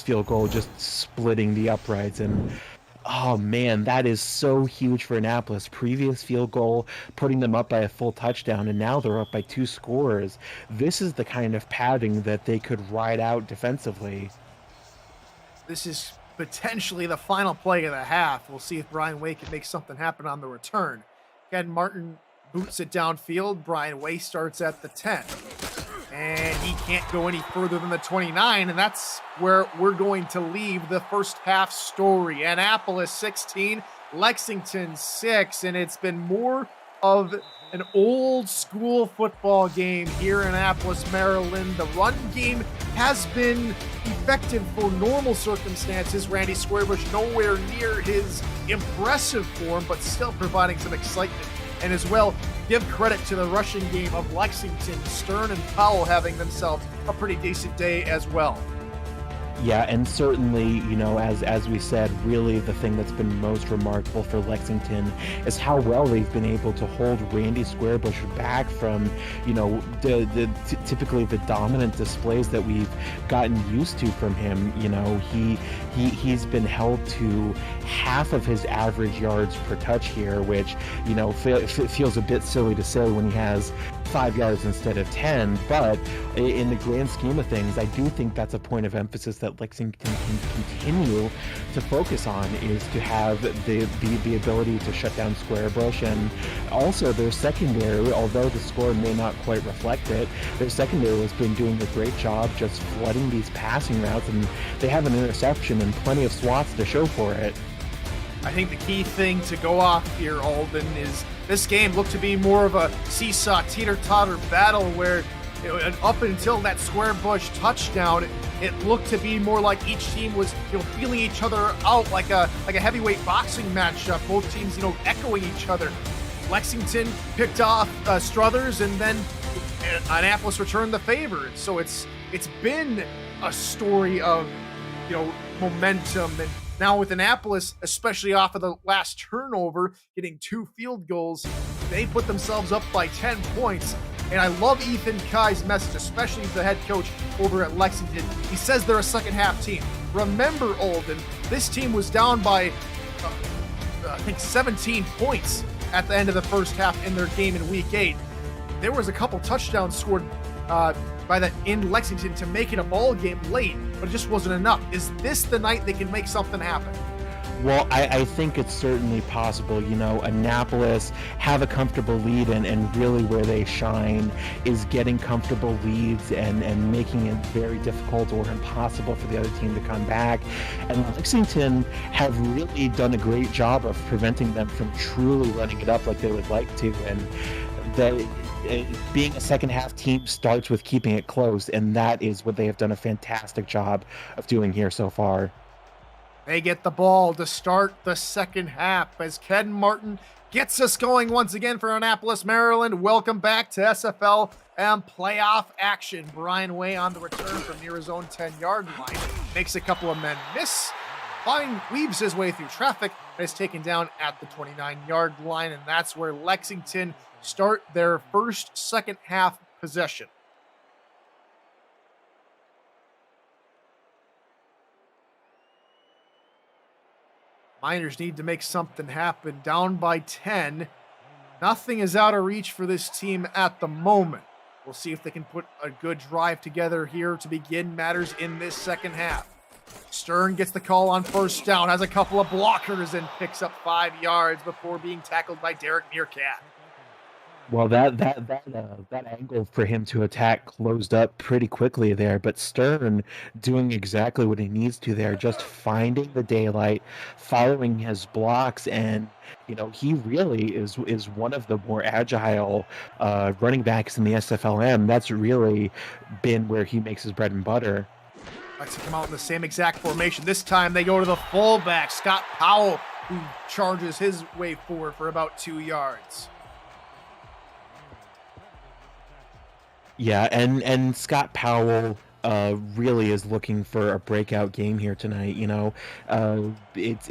field goal, just splitting the uprights. And oh man, that is so huge for Annapolis. Previous field goal, putting them up by a full touchdown, and now they're up by 2 scores. This is the kind of padding that they could ride out defensively. This is potentially the final play of the half. We'll see if Brian Way can make something happen on the return. Ken Martin boots it downfield. Brian Way starts at the 10. And he can't go any further than the 29, and that's where we're going to leave the first half story. Annapolis 16, Lexington 6, and it's been more of an old school football game here in Annapolis, Maryland. The run game has been effective for normal circumstances. Randy Squarebush nowhere near his impressive form, but still providing some excitement. And as well, give credit to the rushing game of Lexington, Stern and Powell having themselves a pretty decent day as well. Yeah, and certainly, as we said, really the thing that's been most remarkable for Lexington is how well they've been able to hold Randy Squarebush back from, typically the dominant displays that we've gotten used to from him. He's been held to half of his average yards per touch here, which, feels a bit silly to say when he has 5 yards instead of 10, but in the grand scheme of things, I do think that's a point of emphasis that Lexington can continue to focus on, is to have the ability to shut down Squarebush. And also their secondary, although the score may not quite reflect it, their secondary has been doing a great job just flooding these passing routes, and they have an interception and plenty of swats to show for it. I think the key thing to go off here, Alden, is this game looked to be more of a seesaw, teeter-totter battle where, up until that Squarebush touchdown, it looked to be more like each team was, feeling each other out like a heavyweight boxing matchup. Both teams, echoing each other. Lexington picked off Struthers, and then Annapolis returned the favor. So it's been a story of, momentum. And now with Annapolis, especially off of the last turnover, getting 2 field goals, they put themselves up by 10 points. And I love Ethan Kai's message, especially the head coach over at Lexington. He says they're a second half team. Remember, Alden, this team was down by, I think, 17 points at the end of the first half in their game in week 8. There was a couple touchdowns scored in Lexington to make it a ball game late, but it just wasn't enough. Is this the night they can make something happen? Well, I think it's certainly possible. Annapolis have a comfortable lead, and really where they shine is getting comfortable leads and making it very difficult or impossible for the other team to come back. And Lexington have really done a great job of preventing them from truly running it up like they would like to. And being a second half team starts with keeping it close, and that is what they have done a fantastic job of doing here so far. They get the ball to start the second half as Ken Martin gets us going once again for Annapolis, Maryland. Welcome back to SFLm playoff action. Brian Way on the return from near his own 10-yard line. Makes a couple of men miss. Weaves his way through traffic and is taken down at the 29-yard line, and that's where Lexington start their first second half possession. Miners need to make something happen. Down by 10. Nothing is out of reach for this team at the moment. We'll see if they can put a good drive together here to begin matters in this second half. Stern gets the call on first down, has a couple of blockers, and picks up 5 yards before being tackled by Derek Meerkat. Well, that angle for him to attack closed up pretty quickly there, but Stern doing exactly what he needs to there, just finding the daylight, following his blocks, and he really is one of the more agile running backs in the SFLm. That's really been where he makes his bread and butter. Likes to come out in the same exact formation. This time they go to the fullback, Scott Powell, who charges his way forward for about 2 yards. Yeah, and Scott Powell really is looking for a breakout game here tonight. It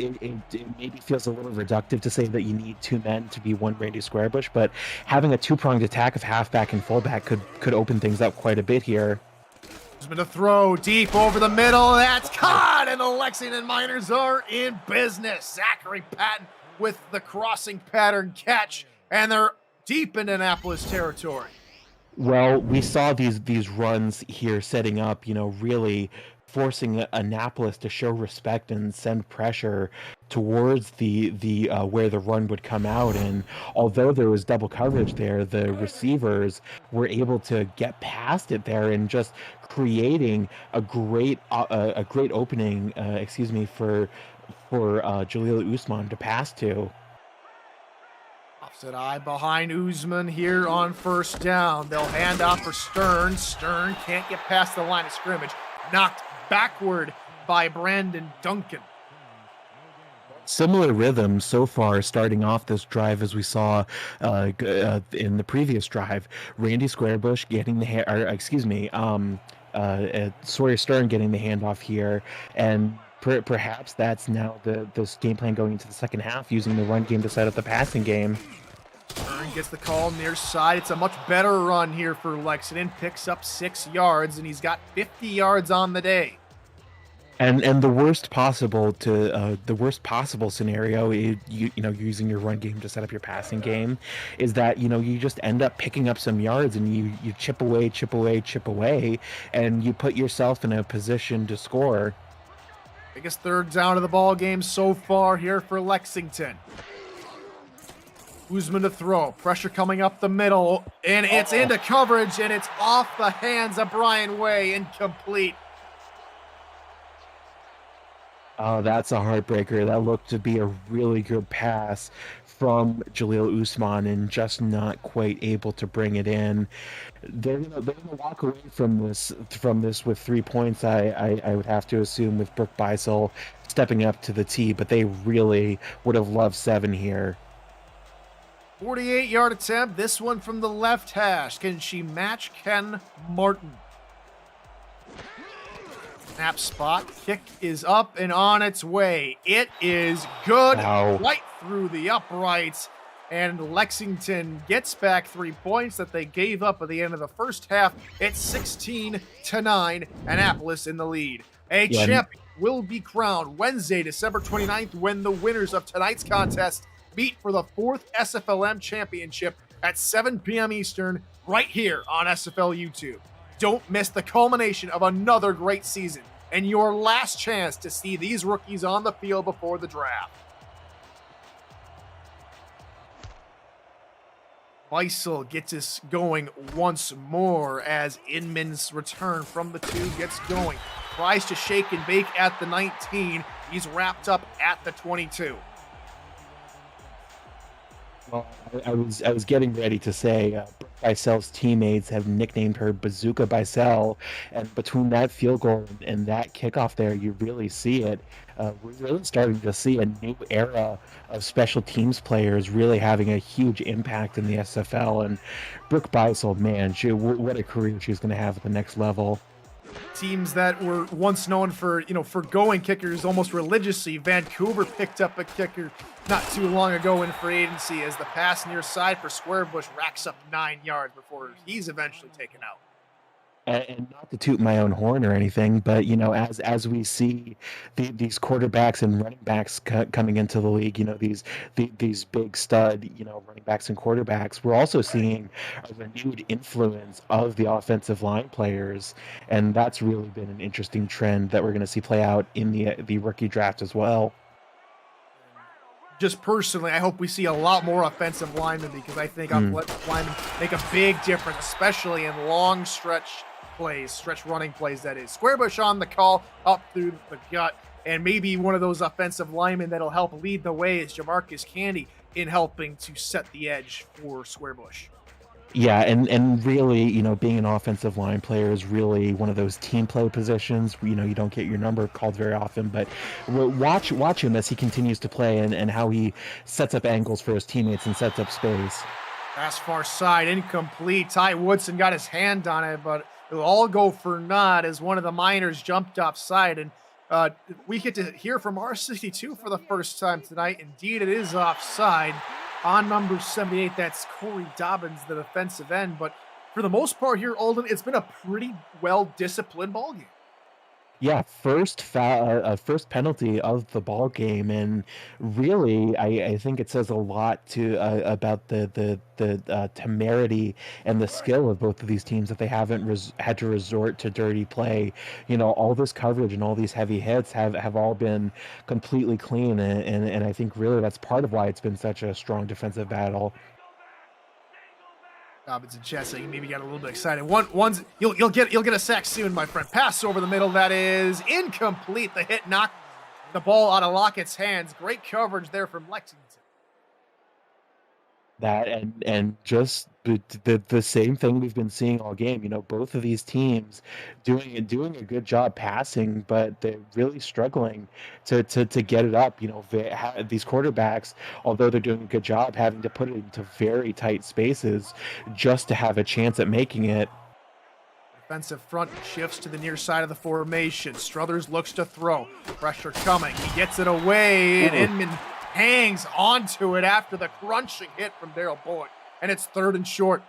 maybe feels a little reductive to say that you need 2 men to be one Randy Squarebush, but having a 2-pronged attack of halfback and fullback could open things up quite a bit here. There's been a throw deep over the middle. That's caught, and the Lexington Miners are in business. Zachary Patton with the crossing pattern catch, and they're deep in Annapolis territory. Well, we saw these runs here setting up, really forcing Annapolis to show respect and send pressure towards the where the run would come out. And although there was double coverage there, the receivers were able to get past it there and just creating a great opening, for Jaleel Usman to pass to. Offset eye behind Usman here on first down. They'll hand off for Stern. Stern can't get past the line of scrimmage. Knocked backward by Brandon Duncan. Similar rhythm so far starting off this drive as we saw in the previous drive. Randy Squarebush getting Sawyer Stern getting the handoff here, and perhaps that's now the game plan going into the second half, using the run game to set up the passing game. Stern gets the call near side. It's a much better run here for Lexington. Picks up 6 yards, and he's got 50 yards on the day. And the worst possible scenario, you're using your run game to set up your passing game, is that you just end up picking up some yards, and you chip away, and you put yourself in a position to score. Biggest third down of the ball game so far here for Lexington. Usman to throw. Pressure coming up the middle, and it's into coverage, and it's off the hands of Brian Way. Incomplete. Oh, that's a heartbreaker. That looked to be a really good pass from Jaleel Usman, and just not quite able to bring it in. They're gonna walk away from this with 3 points. I would have to assume, with Brooke Beisel stepping up to the tee, but they really would have loved 7 here. 48-yard attempt. This one from the left hash. Can she match Ken Martin? Snap spot. Kick is up and on its way. It is good. Wow. Right through the uprights. And Lexington gets back 3 points that they gave up at the end of the first half. It's 16-9. Annapolis in the lead. A champion will be crowned Wednesday, December 29th, when the winners of tonight's contest meet for the 4th SFLm championship at 7 p.m. Eastern, right here on SFL YouTube. Don't miss the culmination of another great season and your last chance to see these rookies on the field before the draft. Beisel gets us going once more as Inman's return from the 2 gets going. Tries to shake and bake at the 19. He's wrapped up at the 22. Well, I was getting ready to say Beisel's teammates have nicknamed her Bazooka Beisel, and between that field goal and that kickoff there, you really see it. We're really starting to see a new era of special teams players really having a huge impact in the SFL. And Brooke Beisel, man, what a career she's going to have at the next level. Teams that were once known for, forgoing kickers almost religiously. Vancouver picked up a kicker not too long ago in free agency as the pass near side for Squarebush racks up 9 yards before he's eventually taken out. And not to toot my own horn or anything, but as we see these quarterbacks and running backs coming into the league, these big stud running backs and quarterbacks, we're also seeing a renewed influence of the offensive line players, and that's really been an interesting trend that we're going to see play out in the rookie draft as well. Just personally, I hope we see a lot more offensive linemen, because I think offensive linemen make a big difference, especially in long stretch running plays, that is. Squarebush on the call, up through the gut, and maybe one of those offensive linemen that'll help lead the way is Jamarcus Candy in helping to set the edge for Squarebush. Yeah, and really, being an offensive line player is really one of those team play positions. You don't get your number called very often, but watch him as he continues to play and how he sets up angles for his teammates and sets up space. Pass far side, incomplete. Ty Woodson got his hand on it, but it'll all go for naught as one of the Miners jumped offside. And we get to hear from R62 for the first time tonight. Indeed, it is offside on number 78. That's Corey Dobbins, the defensive end. But for the most part here, Alden, it's been a pretty well-disciplined ballgame. Yeah, first penalty of the ball game, and really, I think it says a lot to about the temerity and the skill of both of these teams that they haven't had to resort to dirty play. You know, all this coverage and all these heavy hits have all been completely clean, and I think really that's part of why it's been such a strong defensive battle. Dobbins and Chessie maybe got a little bit excited. You'll get a sack soon, my friend. Pass over the middle. That is incomplete. The hit knocked the ball out of Lockett's hands. Great coverage there from Lexington. That and just the same thing we've been seeing all game. You know, both of these teams doing a good job passing, but they're really struggling to get it up. You know, these quarterbacks, although they're doing a good job, having to put it into very tight spaces just to have a chance at making it. Defensive front shifts to the near side of the formation. Struthers looks to throw. Pressure coming. He gets it away, and Inman hangs onto it after the crunching hit from Daryl Bullock. And it's 3rd and short.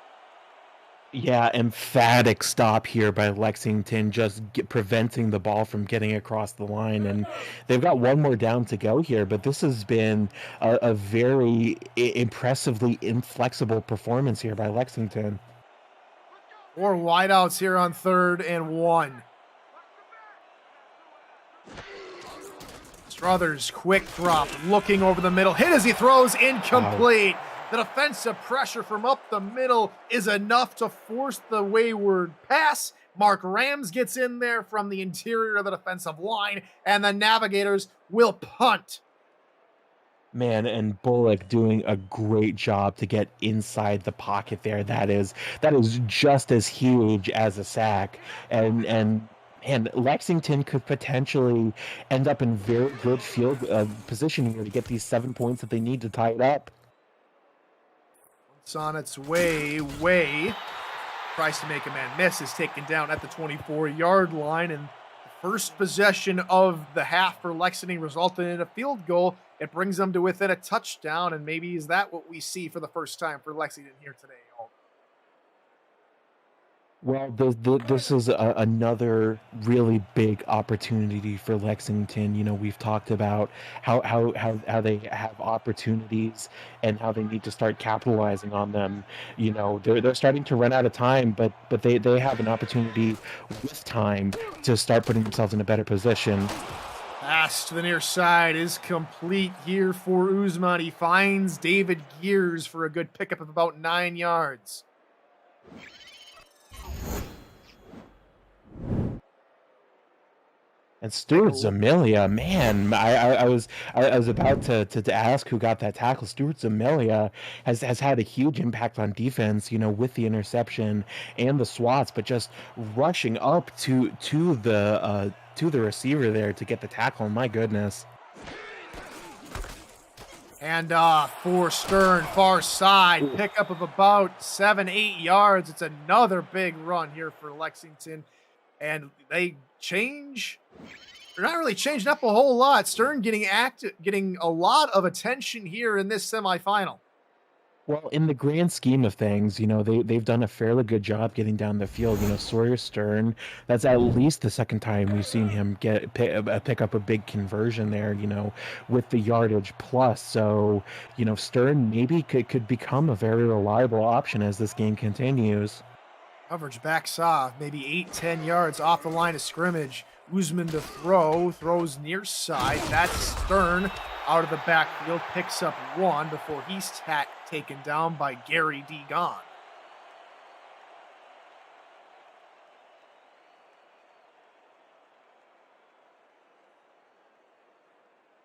Yeah, emphatic stop here by Lexington, just preventing the ball from getting across the line. And they've got one more down to go here, but this has been a very impressively inflexible performance here by Lexington. 4 wideouts here on 3rd and 1. Struthers, quick drop, looking over the middle. Hit as he throws, incomplete. The defensive pressure from up the middle is enough to force the wayward pass. Mark Rams gets in there from the interior of the defensive line, and the Navigators will punt. Man, and Bullock doing a great job to get inside the pocket there. That is just as huge as a sack. And Lexington could potentially end up in very good field position here to get these 7 points that they need to tie it up. It's on its way. Tries to make a man miss, is taken down at the 24-yard line, and the first possession of the half for Lexington resulted in a field goal. It brings them to within a touchdown, and maybe is that what we see for the first time for Lexington here today? Well, this is another really big opportunity for Lexington. You know, we've talked about how they have opportunities and how they need to start capitalizing on them. You know, they're starting to run out of time, but they have an opportunity with time to start putting themselves in a better position. Pass to the near side is complete here for Uzman. He finds David Gears for a good pickup of about 9 yards. And Stuart Zamilia, man, I was about to ask who got that tackle. Stuart Zamilia has had a huge impact on defense, you know, with the interception and the swats, but just rushing up to the receiver there to get the tackle. My goodness. And for Stern, far side, pickup of about 7-8 yards. It's another big run here for Lexington. And they're not really changing up a whole lot. Stern getting a lot of attention here in this semifinal. Well, in the grand scheme of things, you know, they've done a fairly good job getting down the field. You know, Sawyer Stern, that's at least the second time we've seen him pick up a big conversion there, you know, with the yardage plus. So, you know, Stern maybe could become a very reliable option as this game continues. Coverage backs off, maybe 8-10 yards off the line of scrimmage. Uzman to throws near side. That's Stern out of the backfield, picks up 1 before he's taken down by Gary Degon.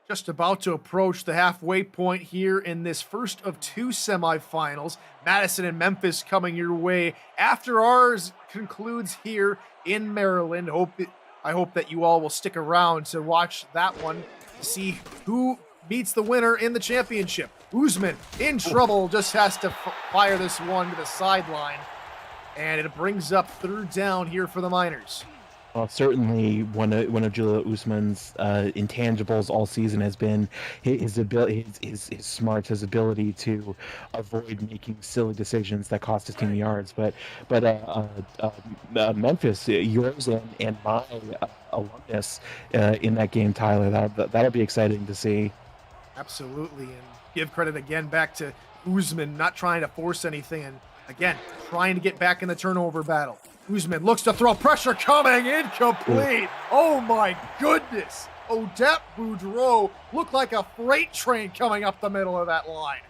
Just about to approach the halfway point here in this first of 2 semifinals. Madison and Memphis coming your way after ours concludes here in Maryland. I hope that you all will stick around to watch that one to see who meets the winner in the championship. Uzman in trouble, just has to fire this one to the sideline. And it brings up 3rd down here for the Miners. Well, certainly one of Julia Usman's intangibles all season has been his ability, his smarts, his ability to avoid making silly decisions that cost his team yards. But Memphis, yours and my alumnus in that game, Tyler, that'll be exciting to see. Absolutely. And give credit again back to Usman, not trying to force anything. And again, trying to get back in the turnover battle. Usman looks to throw, pressure coming, incomplete. Oh my goodness. Odette Boudreau looked like a freight train coming up the middle of that line.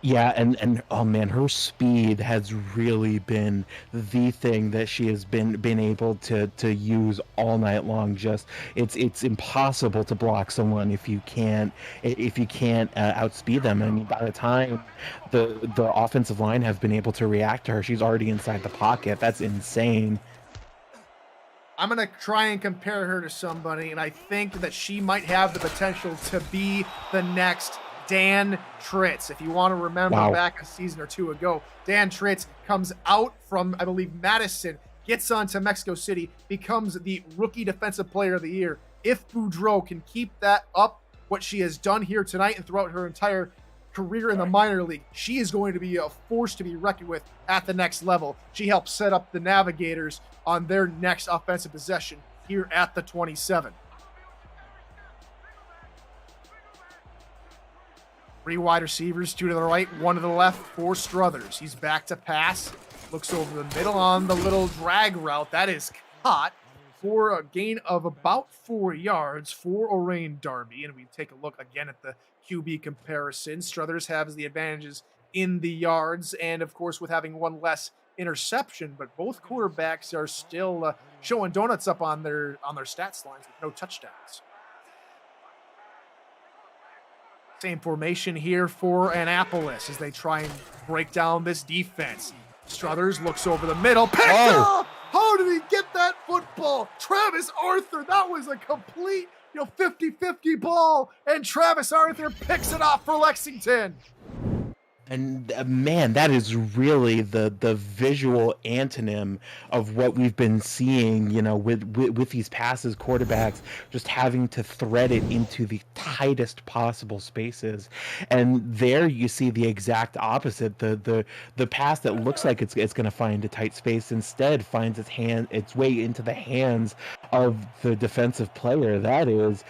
Yeah, and oh man, her speed has really been the thing that she has been able to use all night long. Just it's impossible to block someone if you can't outspeed them. I mean, by the time the offensive line has been able to react to her, she's already inside the pocket. That's insane. I'm going to try and compare her to somebody, and I think that she might have the potential to be the next Dan Tritz. If you want to remember back a season or two ago, Dan Tritz comes out from, I believe, Madison, gets onto Mexico City, becomes the rookie defensive player of the year. If Boudreau can keep that up, what she has done here tonight and throughout her entire career in the minor league, she is going to be a force to be reckoned with at the next level. She helped set up the Navigators on their next offensive possession here at the 27. 3 wide receivers, 2 to the right, 1 to the left for Struthers. He's back to pass, looks over the middle on the little drag route. That is caught for a gain of about 4 yards for Orain Darby. And we take a look again at the QB comparison. Struthers has the advantages in the yards and, of course, with having 1 less interception, but both quarterbacks are still showing donuts up on their stats lines with no touchdowns. Same formation here for Annapolis as they try and break down this defense. Struthers looks over the middle, picked off! How did he get that football? Travis Arthur, that was a complete 50-50 ball, and Travis Arthur picks it off for Lexington. And man, that is really the visual antonym of what we've been seeing, with these passes, quarterbacks just having to thread it into the tightest possible spaces. And there you see the exact opposite. The pass that looks like it's going to find a tight space instead finds its way into the hands of the defensive player. That is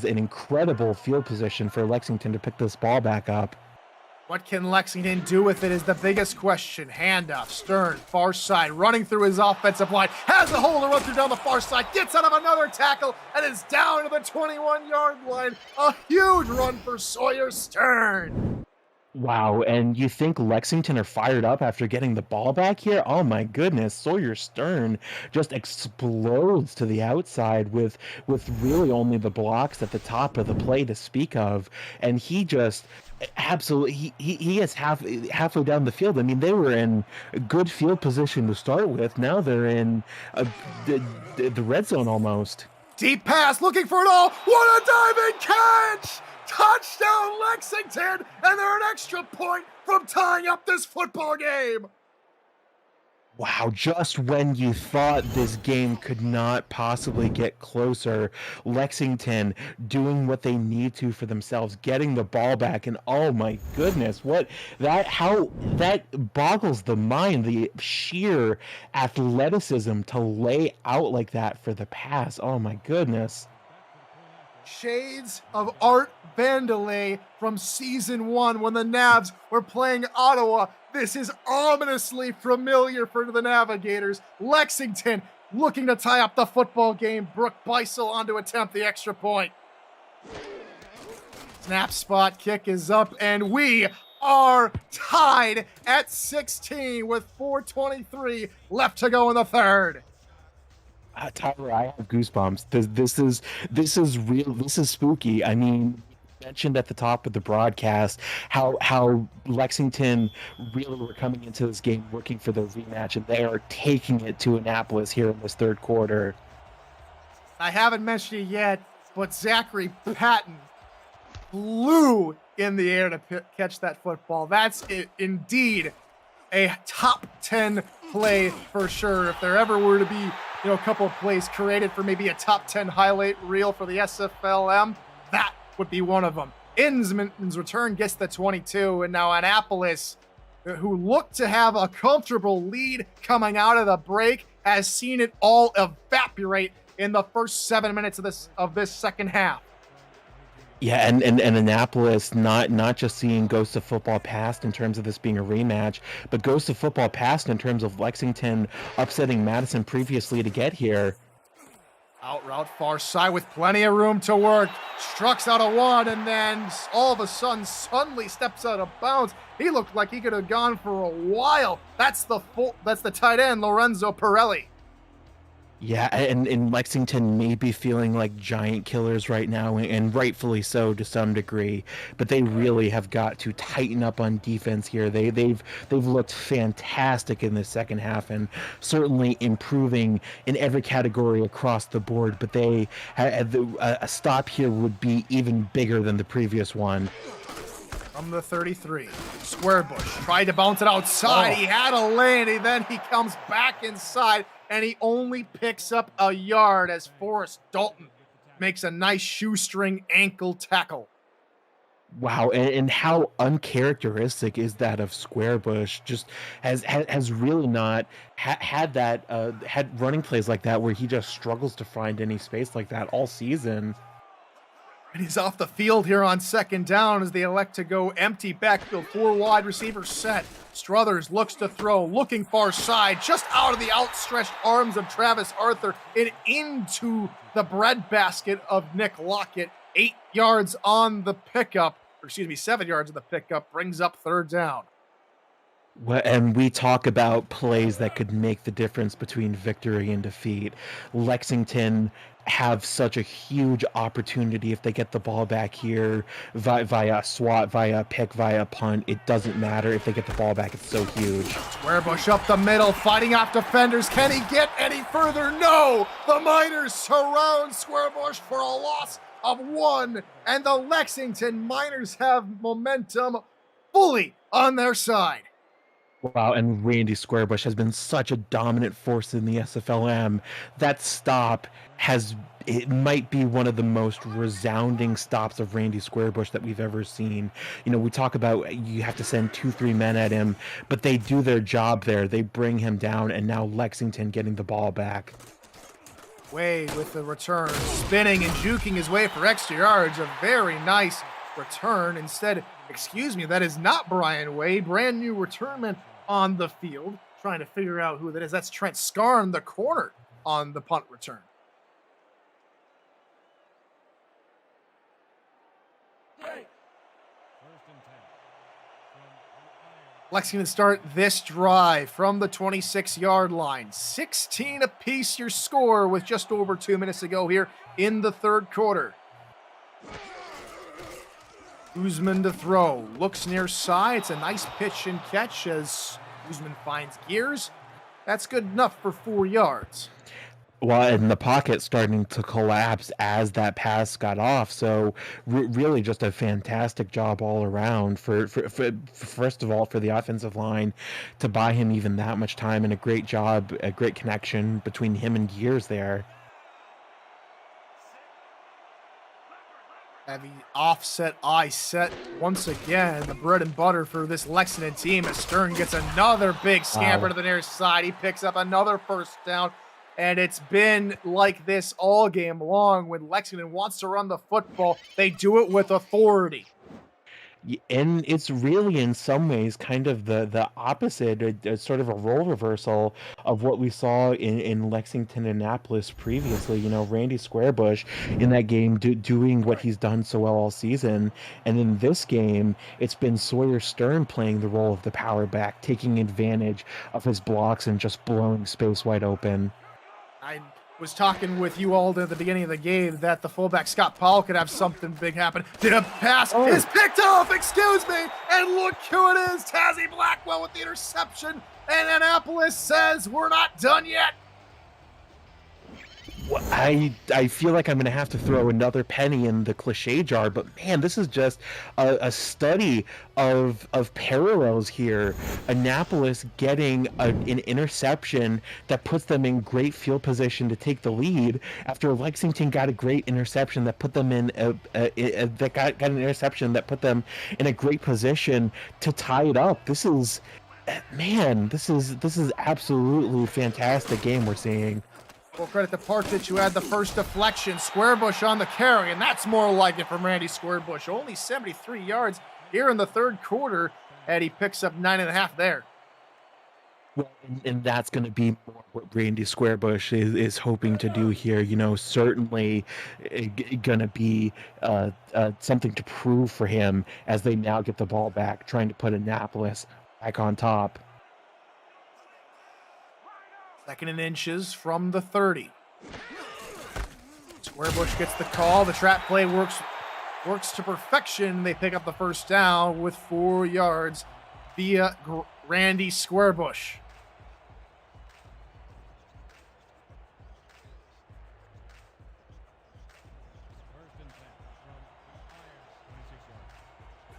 an incredible field position for Lexington to pick this ball back up. What can Lexington do with it is the biggest question. Handoff, Stern, far side, running through his offensive line, has a hole to run through down the far side, gets out of another tackle, and is down to the 21-yard line. A huge run for Sawyer Stern. Wow, and you think Lexington are fired up after getting the ball back here? Oh my goodness, Sawyer Stern just explodes to the outside with really only the blocks at the top of the play to speak of, and he just absolutely he is halfway down the field. I mean, they were in a good field position to start with. Now they're in the red zone almost. Deep pass, looking for it all. What a diving catch! Touchdown Lexington, and they're an extra point from tying up this football game. Wow, just when you thought this game could not possibly get closer, Lexington doing what they need to for themselves, getting the ball back, and oh my goodness, how that boggles the mind, the sheer athleticism to lay out like that for the pass. Oh my goodness. Shades of Art Vandelay from season 1 when the Navs were playing Ottawa. This is ominously familiar for the Navigators. Lexington looking to tie up the football game. Brooke Beisel on to attempt the extra point. Snap spot kick is up, and we are tied at 16 with 4:23 left to go in the third. Tyler, I have goosebumps. This is real. This is spooky. I mean, you mentioned at the top of the broadcast how Lexington really were coming into this game looking for their rematch, and they are taking it to Annapolis here in this third quarter. I haven't mentioned it yet, but Zachary Patton flew in the air to catch that football. That's indeed a top 10 play for sure. If there ever were to be a couple of plays created for maybe a top 10 highlight reel for the SFLm, that would be one of them. Innsmouth's return gets the 22, and now Annapolis, who looked to have a comfortable lead coming out of the break, has seen it all evaporate in the first 7 minutes of this second half. Yeah, and Annapolis not just seeing Ghosts of Football past in terms of this being a rematch, but Ghosts of Football past in terms of Lexington upsetting Madison previously to get here. Out route far side with plenty of room to work. Strucks out a one, and then all of a sudden suddenly steps out of bounds. He looked like he could have gone for a while. That's the tight end, Lorenzo Pirelli. Yeah, and Lexington may be feeling like giant killers right now, and rightfully so to some degree. But they really have got to tighten up on defense here. They've looked fantastic in the second half, and certainly improving in every category across the board. But a stop here would be even bigger than the previous one. From the 33, Squarebush tried to bounce it outside. He had a lane, and then he comes back inside, and he only picks up a yard as Forrest Dalton makes a nice shoestring ankle tackle. Wow, and how uncharacteristic is that of Squarebush? Just has really not had running plays like that where he just struggles to find any space like that all season. And he's off the field here on second down as they elect to go empty backfield. 4 wide receivers set. Struthers looks to throw, looking far side, just out of the outstretched arms of Travis Arthur and into the breadbasket of Nick Lockett. 8 yards on the pickup, 7 yards on the pickup, brings up third down. Well, and we talk about plays that could make the difference between victory and defeat. Lexington have such a huge opportunity if they get the ball back here via swat, via pick, via punt. It doesn't matter if they get the ball back. It's so huge. Squarebush up the middle, fighting off defenders. Can he get any further? No! The Miners surround Squarebush for a loss of 1, and the Lexington Miners have momentum fully on their side. Wow, and Randy Squarebush has been such a dominant force in the SFLm. That stop it might be one of the most resounding stops of Randy Squarebush that we've ever seen. We talk about you have to send 2-3 men at him, but they do their job there. They bring him down, and now Lexington getting the ball back. Wade with the return, spinning and juking his way for extra yards. A very nice return. Instead, that is not Brian Wade. Brand new returnman on the field, trying to figure out who that is. That's Trent Scarn, the corner, on the punt return. Lexington start this drive from the 26-yard line. 16 apiece your score with just over 2 minutes to go here in the third quarter. Usman to throw. Looks near side. It's a nice pitch and catch as Usman finds gears. That's good enough for 4 yards. Well, and the pocket starting to collapse as that pass got off. So really just a fantastic job all around for first of all, for the offensive line to buy him even that much time, and a great job, a great connection between him and Gears there. Heavy offset eye set once again. The bread and butter for this Lexington team as Stern gets another big scamper to the near side. He picks up another first down. And it's been like this all game long. When Lexington wants to run the football, they do it with authority. And it's really, in some ways, kind of the opposite, sort of a role reversal of what we saw in Lexington and Annapolis previously. Randy Squarebush in that game doing what he's done so well all season. And in this game, it's been Sawyer Stern playing the role of the power back, taking advantage of his blocks and just blowing space wide open. I was talking with you all at the beginning of the game that the fullback Scott Powell could have something big happen. Did a pass is picked off, and look who it is, Tazzy Blackwell with the interception, and Annapolis says we're not done yet. Well, I feel like I'm going to have to throw another penny in the cliche jar, but man, this is just a study of parallels here. Annapolis getting an interception that puts them in great field position to take the lead after Lexington got a great interception that put them in got an interception that put them in a great position to tie it up. This is man, this is absolutely fantastic game we're seeing. Full credit to Partridge, who had the first deflection. Squarebush on the carry, and that's more like it from Randy Squarebush. Only 73 yards here in the third quarter, and he picks up 9.5 there. Well, and that's going to be more what Randy Squarebush is hoping to do here. You know, certainly going to be something to prove for him as they now get the ball back, trying to put Annapolis back on top. 2nd and inches from the 30. Squarebush gets the call. The trap play works to perfection. They pick up the first down with 4 yards via Randy Squarebush.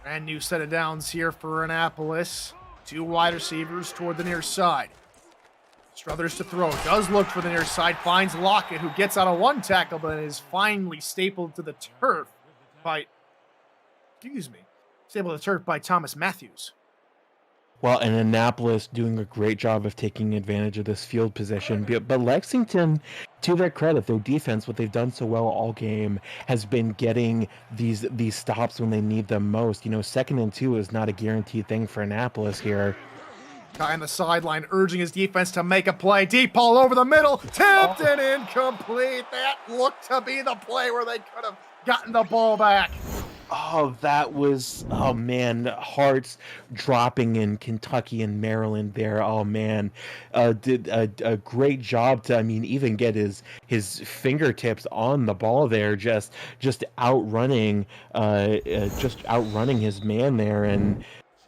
Brand new set of downs here for Annapolis. 2 wide receivers toward the near side. Struthers to throw. Does look for the near side. Finds Lockett, who gets out of 1 tackle, but is finally stapled to the turf by... Stapled to the turf by Thomas Matthews. Well, and Annapolis doing a great job of taking advantage of this field position. But Lexington, to their credit, their defense, what they've done so well all game, has been getting these stops when they need them most. You know, 2nd and 2 is not a guaranteed thing for Annapolis here. Guy on the sideline urging his defense to make a play. Deep ball over the middle. Tipped and incomplete. That looked to be the play where they could have gotten the ball back. Oh, that was, oh man, hearts dropping in Kentucky and Maryland there. Oh man, did a great job to, I mean, even get his fingertips on the ball there, just outrunning his man there. And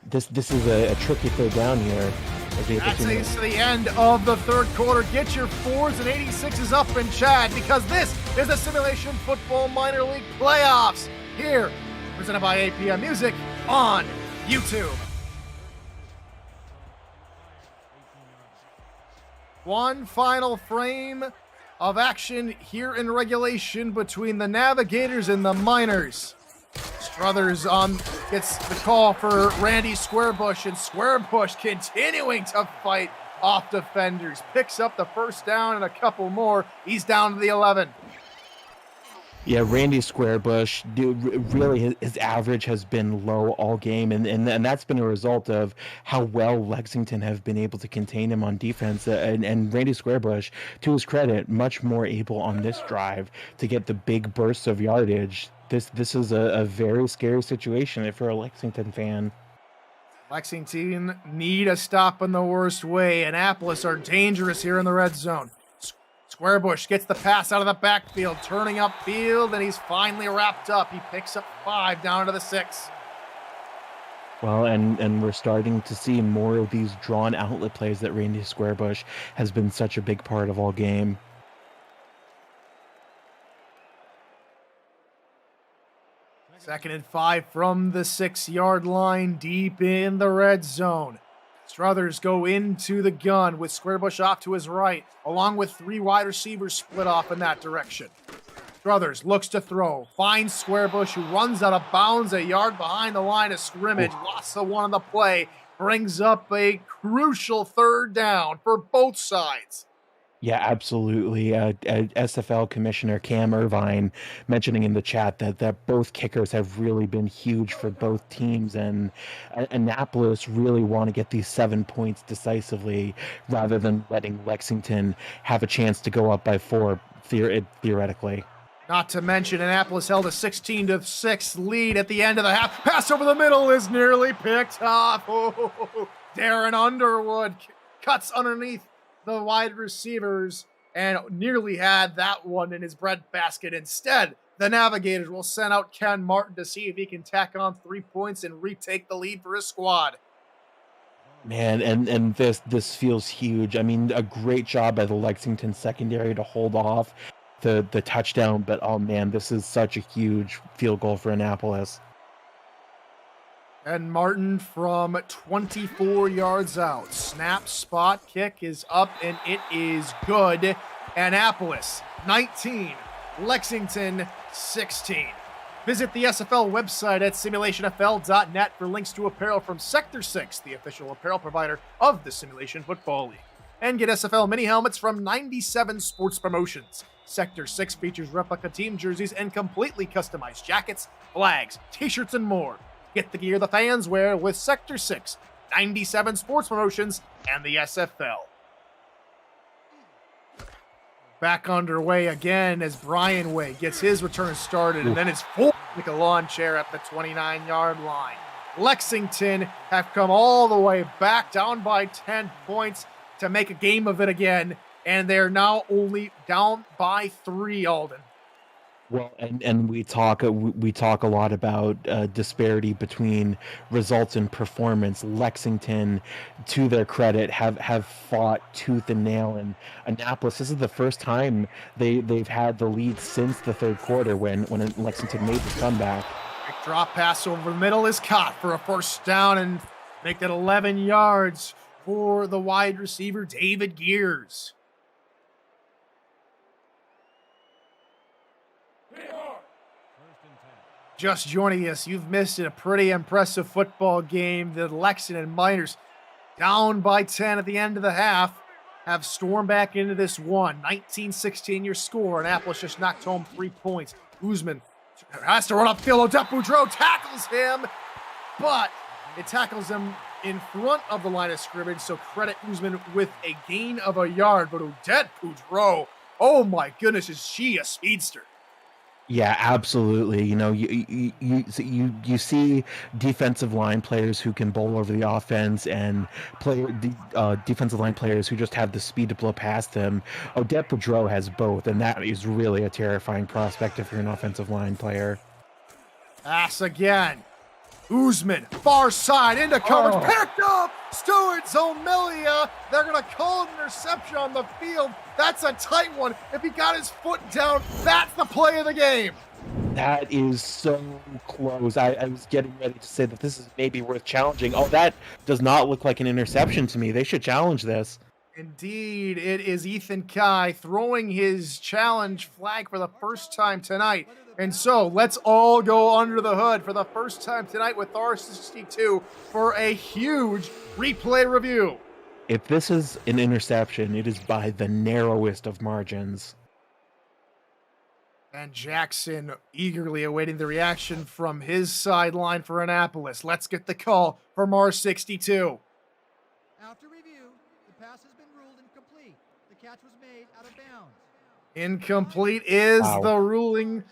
this is a tricky third down here. That takes to the end of the third quarter. Get your 4s and 86s up in chat, because this is the Simulation Football Minor League Playoffs here, presented by APM Music on YouTube. One final frame of action here in regulation between the Navigators and the Miners. Struthers gets the call for Randy Squarebush, and Squarebush continuing to fight off defenders. Picks up the first down and a couple more. He's down to the 11. Yeah, Randy Squarebush, really his average has been low all game, and that's been a result of how well Lexington have been able to contain him on defense. And Randy Squarebush, to his credit, much more able on this drive to get the big bursts of yardage. This is a very scary situation if you're a Lexington fan. Lexington need a stop in the worst way. Annapolis are dangerous here in the red zone. Squarebush gets the pass out of the backfield, turning upfield, and he's finally wrapped up. He picks up 5 down to the 6. Well, and we're starting to see more of these drawn outlet plays that Randy Squarebush has been such a big part of all game. 2nd and 5 from the 6-yard line, deep in the red zone. Struthers go into the gun with Squarebush off to his right, along with 3 wide receivers split off in that direction. Struthers looks to throw, finds Squarebush, who runs out of bounds a yard behind the line of scrimmage. Lost the 1 on the play, brings up a crucial 3rd down for both sides. Yeah, absolutely. SFL Commissioner Cam Irvine mentioning in the chat that both kickers have really been huge for both teams, and Annapolis really want to get these 7 points decisively rather than letting Lexington have a chance to go up by 4 theoretically. Not to mention, Annapolis held a 16-6 lead at the end of the half. Pass over the middle is nearly picked off. Oh, Darren Underwood cuts underneath the wide receivers and nearly had that one in his breadbasket. Instead, the Navigators will send out Ken Martin to see if he can tack on 3 points and retake the lead for his squad. Man, and this feels huge. I mean, a great job by the Lexington secondary to hold off the touchdown. But oh man, this is such a huge field goal for Annapolis. And Martin from 24 yards out. Snap, spot, kick is up, and it is good. Annapolis 19, Lexington 16. Visit the SFL website at simulationfl.net for links to apparel from Sector 6, the official apparel provider of the Simulation Football League. And get SFL mini helmets from 97 Sports Promotions. Sector 6 features replica team jerseys and completely customized jackets, flags, t-shirts, and more. Get the gear the fans wear with Sector 6, 97 Sports Promotions, and the SFL. Back underway again as Brian Way gets his return started, and then it's full like a lawn chair at the 29-yard line. Lexington have come all the way back, down by 10 points to make a game of it again, and they're now only down by 3, Alden. Well, and we talk a lot about disparity between results and performance. Lexington, to their credit, have fought tooth and nail. And Annapolis, this is the first time they've had the lead since the third quarter when Lexington made the comeback. Quick drop pass over the middle is caught for a first down and make that 11 yards for the wide receiver David Gears. Just joining us, you've missed a pretty impressive football game. The Lexington Miners, down by 10 at the end of the half, have stormed back into this one. 19-16 your score. Annapolis just knocked home 3 points. Usman has to run upfield. Odette Boudreau tackles him, but it tackles him in front of the line of scrimmage, so credit Usman with a gain of a yard. But Odette Boudreau, oh my goodness, is she a speedster? Yeah, absolutely. You know, you see defensive line players who can bowl over the offense, and defensive line players who just have the speed to blow past them. Odette Boudreau has both, and that is really a terrifying prospect if you're an offensive line player. Pass again. Usman, far side, into coverage, picked up! Stuart Zomelia, they're going to call an interception on the field. That's a tight one. If he got his foot down, that's the play of the game. That is so close. I was getting ready to say that this is maybe worth challenging. Oh, that does not look like an interception to me. They should challenge this. Indeed, it is Ethan Kai throwing his challenge flag for the first time tonight. And so let's all go under the hood for the first time tonight with R62 for a huge replay review. If this is an interception, it is by the narrowest of margins. And Jackson eagerly awaiting the reaction from his sideline for Annapolis. Let's get the call from R62. After review, the pass has been ruled incomplete. The catch was made out of bounds. Incomplete is the ruling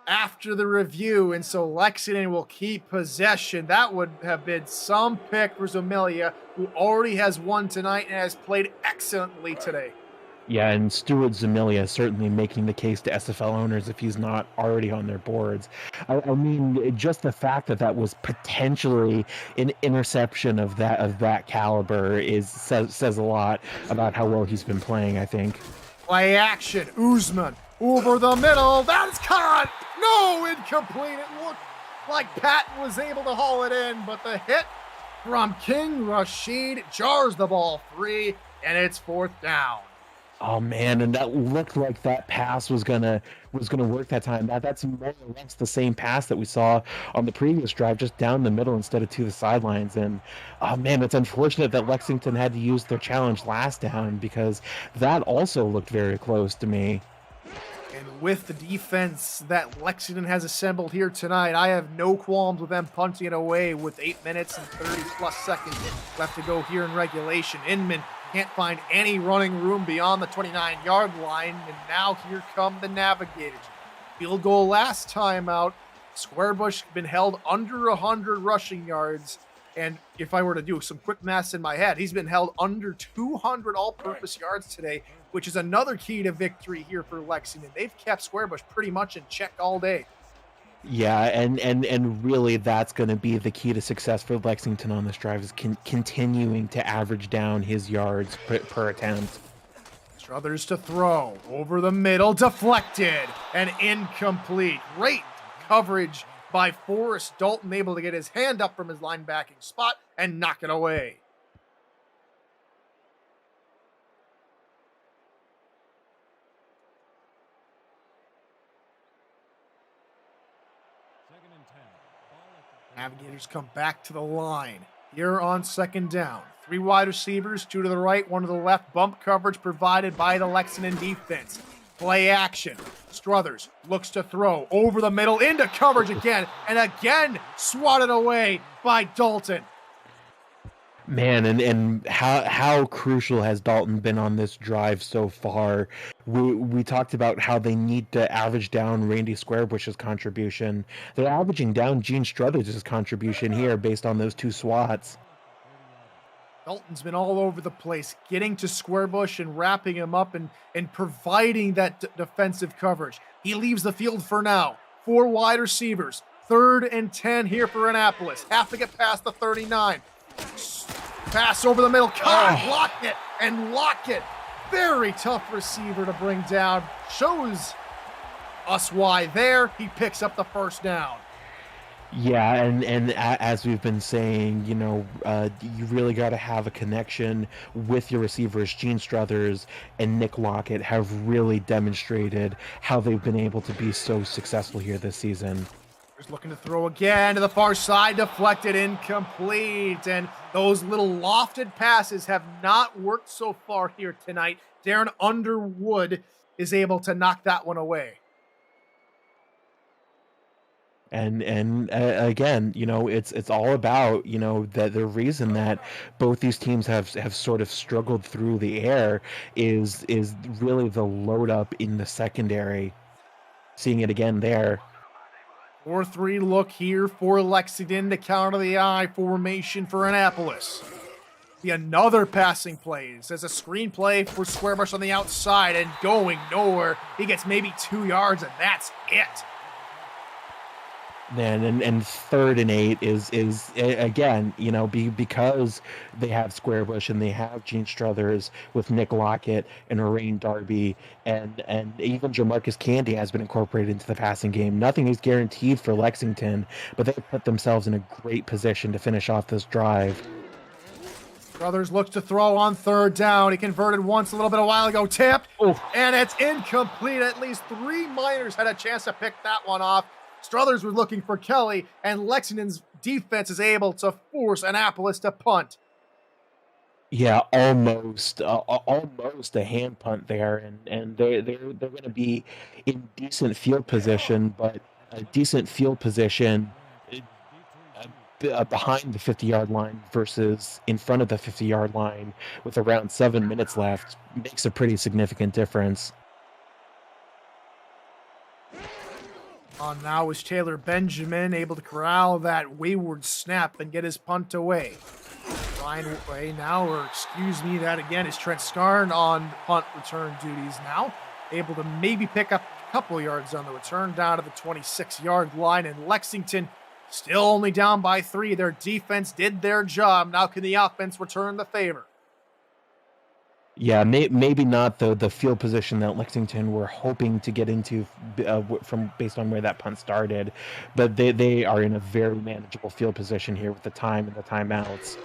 after the review, and so Lexington will keep possession. That would have been some pick for Zomelia, who already has won tonight and has played excellently today. Yeah, and Stuart Zomelia certainly making the case to SFL owners if he's not already on their boards. I mean, just the fact that was potentially an interception of that caliber says a lot about how well he's been playing, I think. Play action, Usman over the middle. That is caught. No, incomplete. It looked like Patton was able to haul it in, but the hit from King Rashid jars the ball free, and it's fourth down. Oh man, and that looked like that pass was gonna work that time. That's more or less the same pass that we saw on the previous drive, just down the middle instead of to the sidelines. And oh man, it's unfortunate that Lexington had to use their challenge last down, because that also looked very close to me. And with the defense that Lexington has assembled here tonight, I have no qualms with them punting it away with 8 minutes and 30 plus seconds left to go here in regulation. Inman can't find any running room beyond the 29-yard line, and now here come the Navigators. Field goal last time out. Squarebush been held under 100 rushing yards, and if I were to do some quick maths in my head, he's been held under 200 all-purpose yards today, which is another key to victory here for Lexington. They've kept Squarebush pretty much in check all day. Yeah, and really that's going to be the key to success for Lexington on this drive, is continuing to average down his yards per attempt. Struthers to throw. Over the middle, deflected and incomplete. Great coverage by Forrest Dalton, able to get his hand up from his linebacking spot and knock it away. Navigators come back to the line. Here on second down. 3 wide receivers, 2 to the right, 1 to the left. Bump coverage provided by the Lexington defense. Play action. Struthers looks to throw over the middle into coverage again, and again swatted away by Dalton. Man, and how crucial has Dalton been on this drive so far? We talked about how they need to average down Randy Squarebush's contribution. They're averaging down Gene Struthers' contribution here based on those 2 swats. Dalton's been all over the place, getting to Squarebush and wrapping him up and providing that defensive coverage. He leaves the field for now. 4 wide receivers. 3rd and 10 here for Annapolis. Have to get past the 39. Pass over the middle. Lockett. Very tough receiver to bring down. Shows us why there. He picks up the first down. Yeah, and as we've been saying, you really got to have a connection with your receivers. Gene Struthers and Nick Lockett have really demonstrated how they've been able to be so successful here this season. He's looking to throw again to the far side, deflected, incomplete. And those little lofted passes have not worked so far here tonight. Darren Underwood is able to knock that one away. And again, it's all about, the reason that both these teams have sort of struggled through the air is really the load up in the secondary. Seeing it again there. 4-3 look here for Lexington to counter the I formation for Annapolis. Be another passing play. It says a screenplay for Squarebush on the outside and going nowhere. He gets maybe 2 yards and that's it. Then and 3rd and 8 is again, because they have Squarebush and they have Gene Struthers with Nick Lockett and Lorraine Darby and even Jamarcus Candy has been incorporated into the passing game. Nothing is guaranteed for Lexington, but they put themselves in a great position to finish off this drive. Struthers looks to throw on 3rd down. He converted once a while ago, tipped, and it's incomplete. At least 3 Miners had a chance to pick that one off. Struthers was looking for Kelly, and Lexington's defense is able to force Annapolis to punt. Yeah, almost a hand punt there, and they're going to be in decent field position, but a decent field position behind the 50-yard line versus in front of the 50-yard line with around 7 minutes left makes a pretty significant difference. On now is Taylor Benjamin, able to corral that wayward snap and get his punt away. Ryan Way now, or excuse me, that again is Trent Scarn on punt return duties now. Able to maybe pick up a couple yards on the return down to the 26-yard line. And Lexington still only down by 3. Their defense did their job. Now can the offense return the favor? Yeah, maybe not the field position that Lexington were hoping to get into from based on where that punt started, but they are in a very manageable field position here with the time and the timeouts.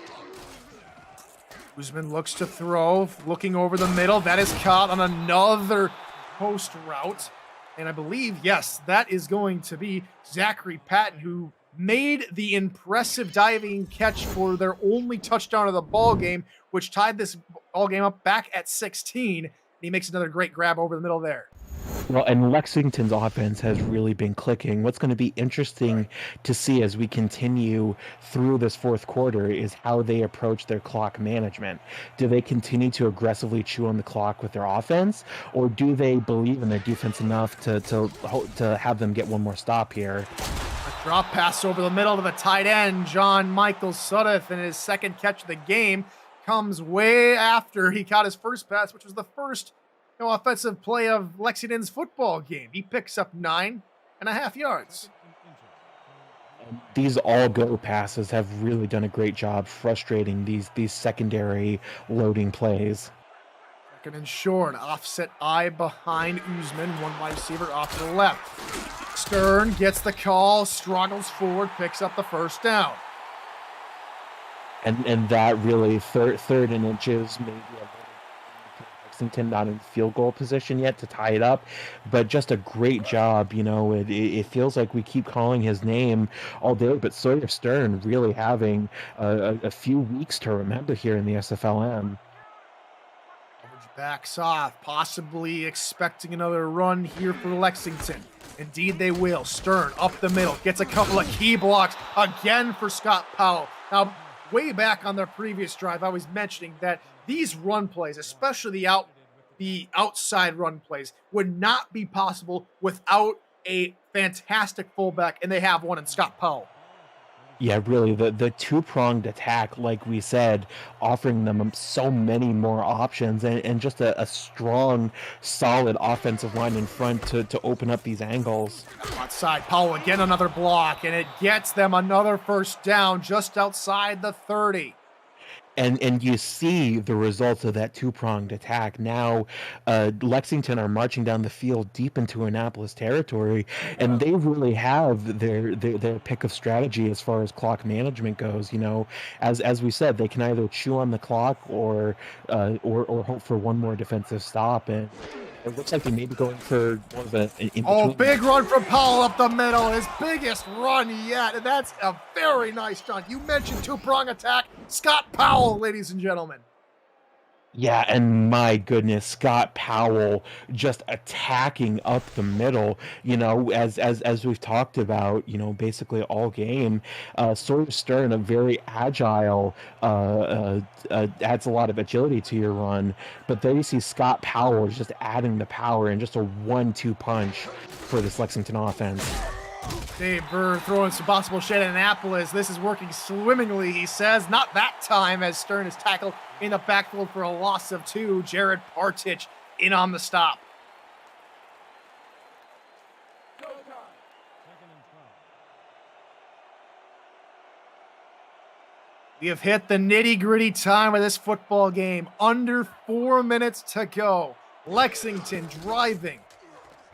Guzman looks to throw, looking over the middle. That is caught on another post route. And I believe, yes, that is going to be Zachary Patton, who made the impressive diving catch for their only touchdown of the ball game, which tied this ball game up back at 16. He makes another great grab over the middle there. Well, and Lexington's offense has really been clicking. What's going to be interesting to see as we continue through this 4th quarter is how they approach their clock management. Do they continue to aggressively chew on the clock with their offense, or do they believe in their defense enough to have them get one more stop here? A drop pass over the middle to the tight end, John Michael Sudduth, and his second catch of the game comes way after he caught his first pass, which was the first offensive play of Lexington's football game. He picks up 9.5 yards. And these all-go passes have really done a great job frustrating these secondary loading plays. Second and short. Offset eye behind Usman. One wide receiver off to the left. Stern gets the call, struggles forward, picks up the first down. And that really third and inches, maybe a little Lexington not in field goal position yet to tie it up, but just a great job. It feels like we keep calling his name all day, but Sawyer Stern really having a few weeks to remember here in the SFLm. Coverage backs off, possibly expecting another run here for Lexington. Indeed they will. Stern up the middle, gets a couple of key blocks again for Scott Powell. Now, way back on their previous drive, I was mentioning that these run plays, especially the outside run plays, would not be possible without a fantastic fullback, and they have one in Scott Powell. Yeah, really, the two-pronged attack, like we said, offering them so many more options and just a strong, solid offensive line in front to open up these angles. Outside, Powell again another block, and it gets them another first down just outside the 30. And you see the results of that two-pronged attack. Now, Lexington are marching down the field deep into Annapolis territory, and they really have their pick of strategy as far as clock management goes. As we said, they can either chew on the clock or hope for one more defensive stop. And it looks like they may be going for more of an in-between. Oh, big run from Powell up the middle. His biggest run yet. And that's a very nice run. You mentioned two-prong attack. Scott Powell, ladies and gentlemen. Yeah, and my goodness, Scott Powell just attacking up the middle, as we've talked about, basically all game. Sawyer Stern, a very agile, adds a lot of agility to your run, but there you see Scott Powell just adding the power and just a 1-2 punch for this Lexington offense. Dave Burr throwing some possible shade at Annapolis. This is working swimmingly, he says. Not that time, as Stern is tackled in the backfield for a loss of 2. Jared Partich in on the stop. We have hit the nitty-gritty time of this football game. Under 4 minutes to go. Lexington driving.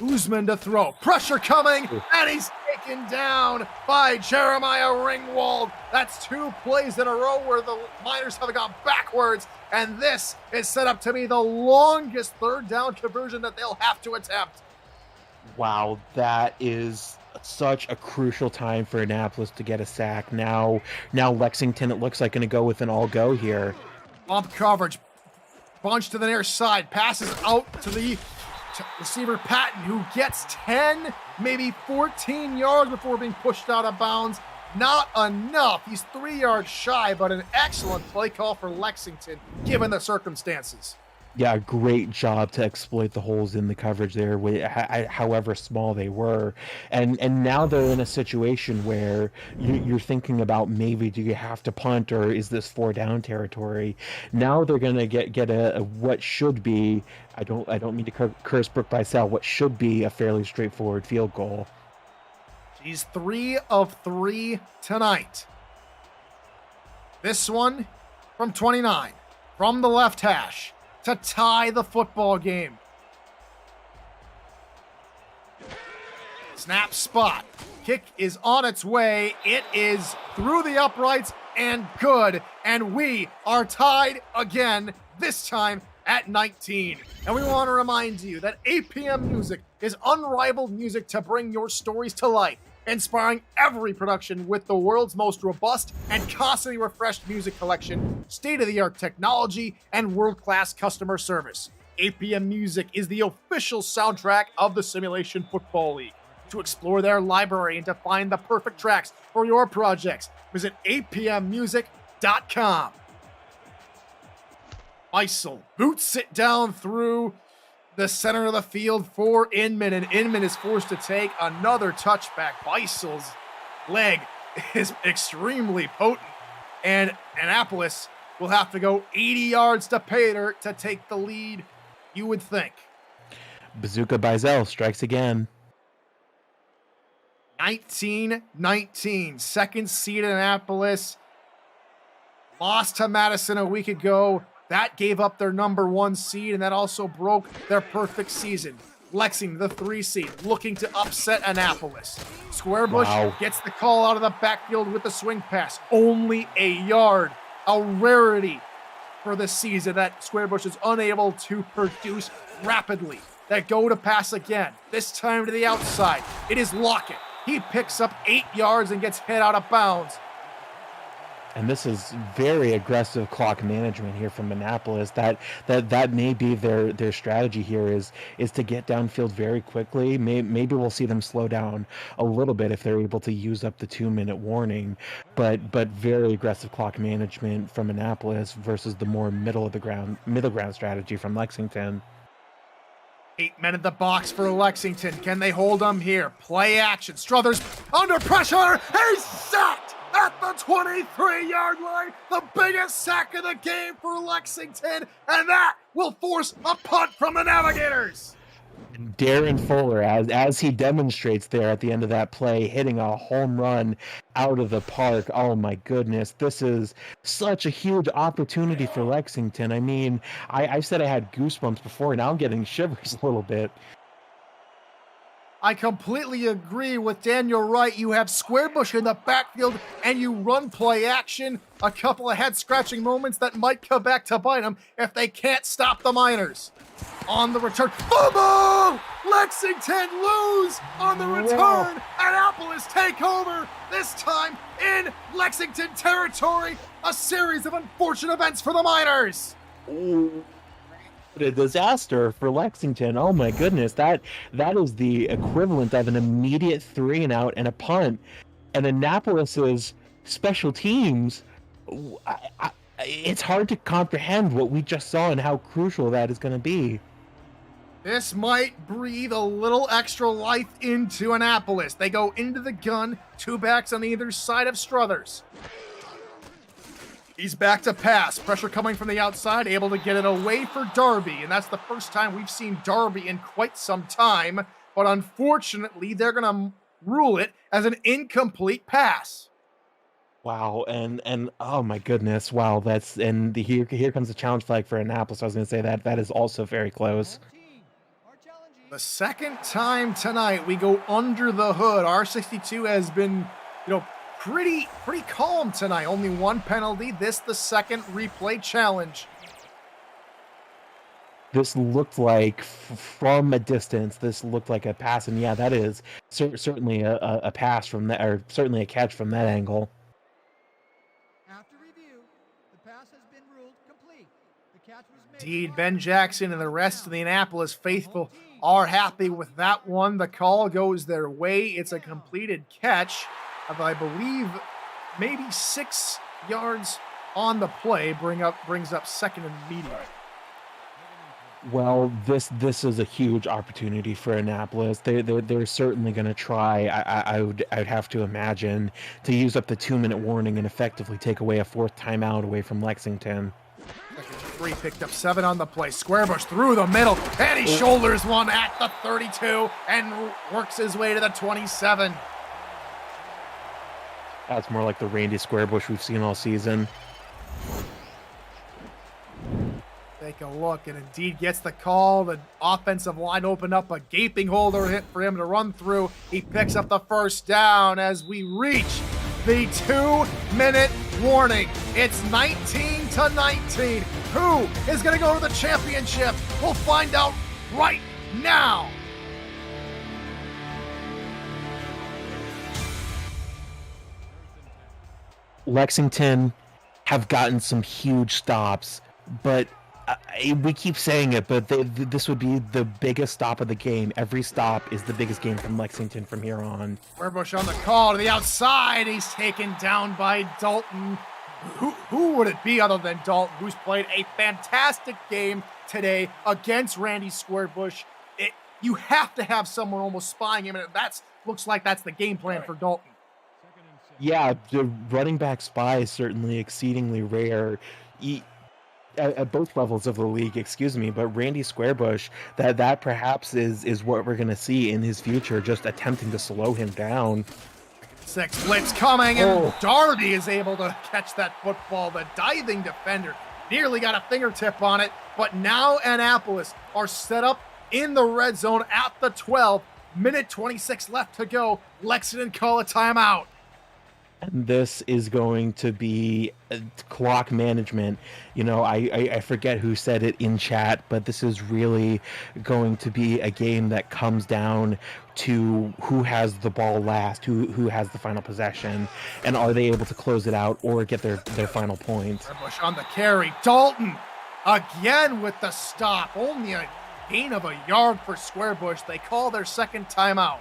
Usman to throw. Pressure coming, and he's taken down by Jeremiah Ringwald. That's 2 plays in a row where the Miners have gone backwards, and this is set up to be the longest third down conversion that they'll have to attempt. Wow, that is such a crucial time for Annapolis to get a sack. Now Lexington, it looks like, going to go with an all-go here. Bump coverage. Bunch to the near side. Passes out to the receiver Patton, who gets 10, maybe 14 yards before being pushed out of bounds. Not enough. He's 3 yards shy, but an excellent play call for Lexington, given the circumstances. Yeah, great job to exploit the holes in the coverage there, however small they were. And now they're in a situation where you're thinking about, maybe do you have to punt, or is this 4-down territory? Now they're going to get a what should be, I don't mean to curse Brooke Bicel, what should be a fairly straightforward field goal. She's 3 of 3 tonight. This one from 29, from the left hash, to tie the football game. Snap spot. Kick is on its way. It is through the uprights and good. And we are tied again, this time at 19. And we want to remind you that APM Music is unrivaled music to bring your stories to life, inspiring every production with the world's most robust and constantly refreshed music collection, state-of-the-art technology, and world-class customer service. APM Music is the official soundtrack of the Simulation Football League. To explore their library and to find the perfect tracks for your projects, visit apmmusic.com. Meisel boots it down through the center of the field for Inman, and Inman is forced to take another touchback. Beisel's leg is extremely potent, and Annapolis will have to go 80 yards to pay dirt to take the lead, you would think. Bazooka Beisel strikes again. 19-19, second seed Annapolis. Lost to Madison a week ago. That gave up their #1 seed, and that also broke their perfect season. Lexington, the 3 seed, looking to upset Annapolis. Squarebush gets the call out of the backfield with the swing pass. Only a yard. A rarity for the season that Squarebush is unable to produce rapidly. That go to pass again, this time to the outside. It is Lockett. He picks up 8 yards and gets hit out of bounds. And this is very aggressive clock management here from Annapolis. That may be their strategy here is to get downfield very quickly. Maybe we'll see them slow down a little bit if they're able to use up the 2-minute warning. But very aggressive clock management from Annapolis versus the more middle ground strategy from Lexington. 8 men in the box for Lexington. Can they hold them here? Play action. Struthers under pressure. He's sacked at the 23-yard line. The biggest sack of the game for Lexington. And that will force a punt from the Navigators. Darren Fuller, as he demonstrates there at the end of that play, hitting a home run out of the park. Oh my goodness, this is such a huge opportunity for Lexington. I mean, I said I had goosebumps before, now I'm getting shivers a little bit. I completely agree with Daniel Wright. You have Squarebush in the backfield and you run play action. A couple of head-scratching moments that might come back to bite them if they can't stop the Miners. On the return, fumble! Lexington lose on the return. Annapolis take over, this time in Lexington territory. A series of unfortunate events for the Miners. Ooh. A disaster for Lexington. Oh my goodness, that is the equivalent of an immediate 3-and-out and a punt. And Annapolis's special teams, it's hard to comprehend what we just saw and how crucial that is going to be. This might breathe a little extra life into Annapolis. They go into the gun, 2 backs on either side of Struthers. He's back to pass. Pressure coming from the outside, able to get it away for Darby. And that's the first time we've seen Darby in quite some time. But unfortunately, they're going to rule it as an incomplete pass. Wow, and oh my goodness, wow, here comes the challenge flag for Annapolis. I was going to say that is also very close. The second time tonight we go under the hood. R62 has been, pretty calm tonight. Only 1 penalty. This the second replay challenge. This looked like, from a distance, this looked like a pass, and yeah, that is certainly a pass from that, or certainly a catch from that angle. After review, the pass has been ruled complete. The catch was made. Indeed, Ben Jackson and the rest of the Annapolis faithful are happy with that one. The call goes their way. It's a completed catch of, I believe, maybe 6 yards on the play. Brings up second and medium. Well, this is a huge opportunity for Annapolis. They're certainly going to try. I'd have to imagine to use up the 2-minute warning and effectively take away a 4th timeout away from Lexington. 3 picked up 7 on the play. Squarebush through the middle, and he shoulders one at the 32 and works his way to the 27. That's more like the Randy Squarebush we've seen all season. Take a look, and indeed gets the call. The offensive line opened up a gaping hole hit for him to run through. He picks up the first down as we reach the 2-minute warning. It's 19-19. Who is going to go to the championship? We'll find out right now. Lexington have gotten some huge stops, but we keep saying it, but this would be the biggest stop of the game. Every stop is the biggest game from Lexington from here on. Squarebush on the call to the outside. He's taken down by Dalton. Who would it be other than Dalton, who's played a fantastic game today against Randy Squarebush? You have to have someone almost spying him, and looks like that's the game plan for Dalton. Yeah, the running back spy is certainly exceedingly rare at both levels of the league, but Randy Squarebush, that perhaps is what we're going to see in his future, just attempting to slow him down. 6 blitz coming, and Darby is able to catch that football. The diving defender nearly got a fingertip on it, but now Annapolis are set up in the red zone at the 12. Minute 26 left to go. Lexington call a timeout. And this is going to be clock management. You know, I forget who said it in chat, but this is really going to be a game that comes down to who has the ball last, who has the final possession, and are they able to close it out or get their final point. Bush on the carry. Dalton again with the stop. Only a gain of a yard for Squarebush. They call their second timeout.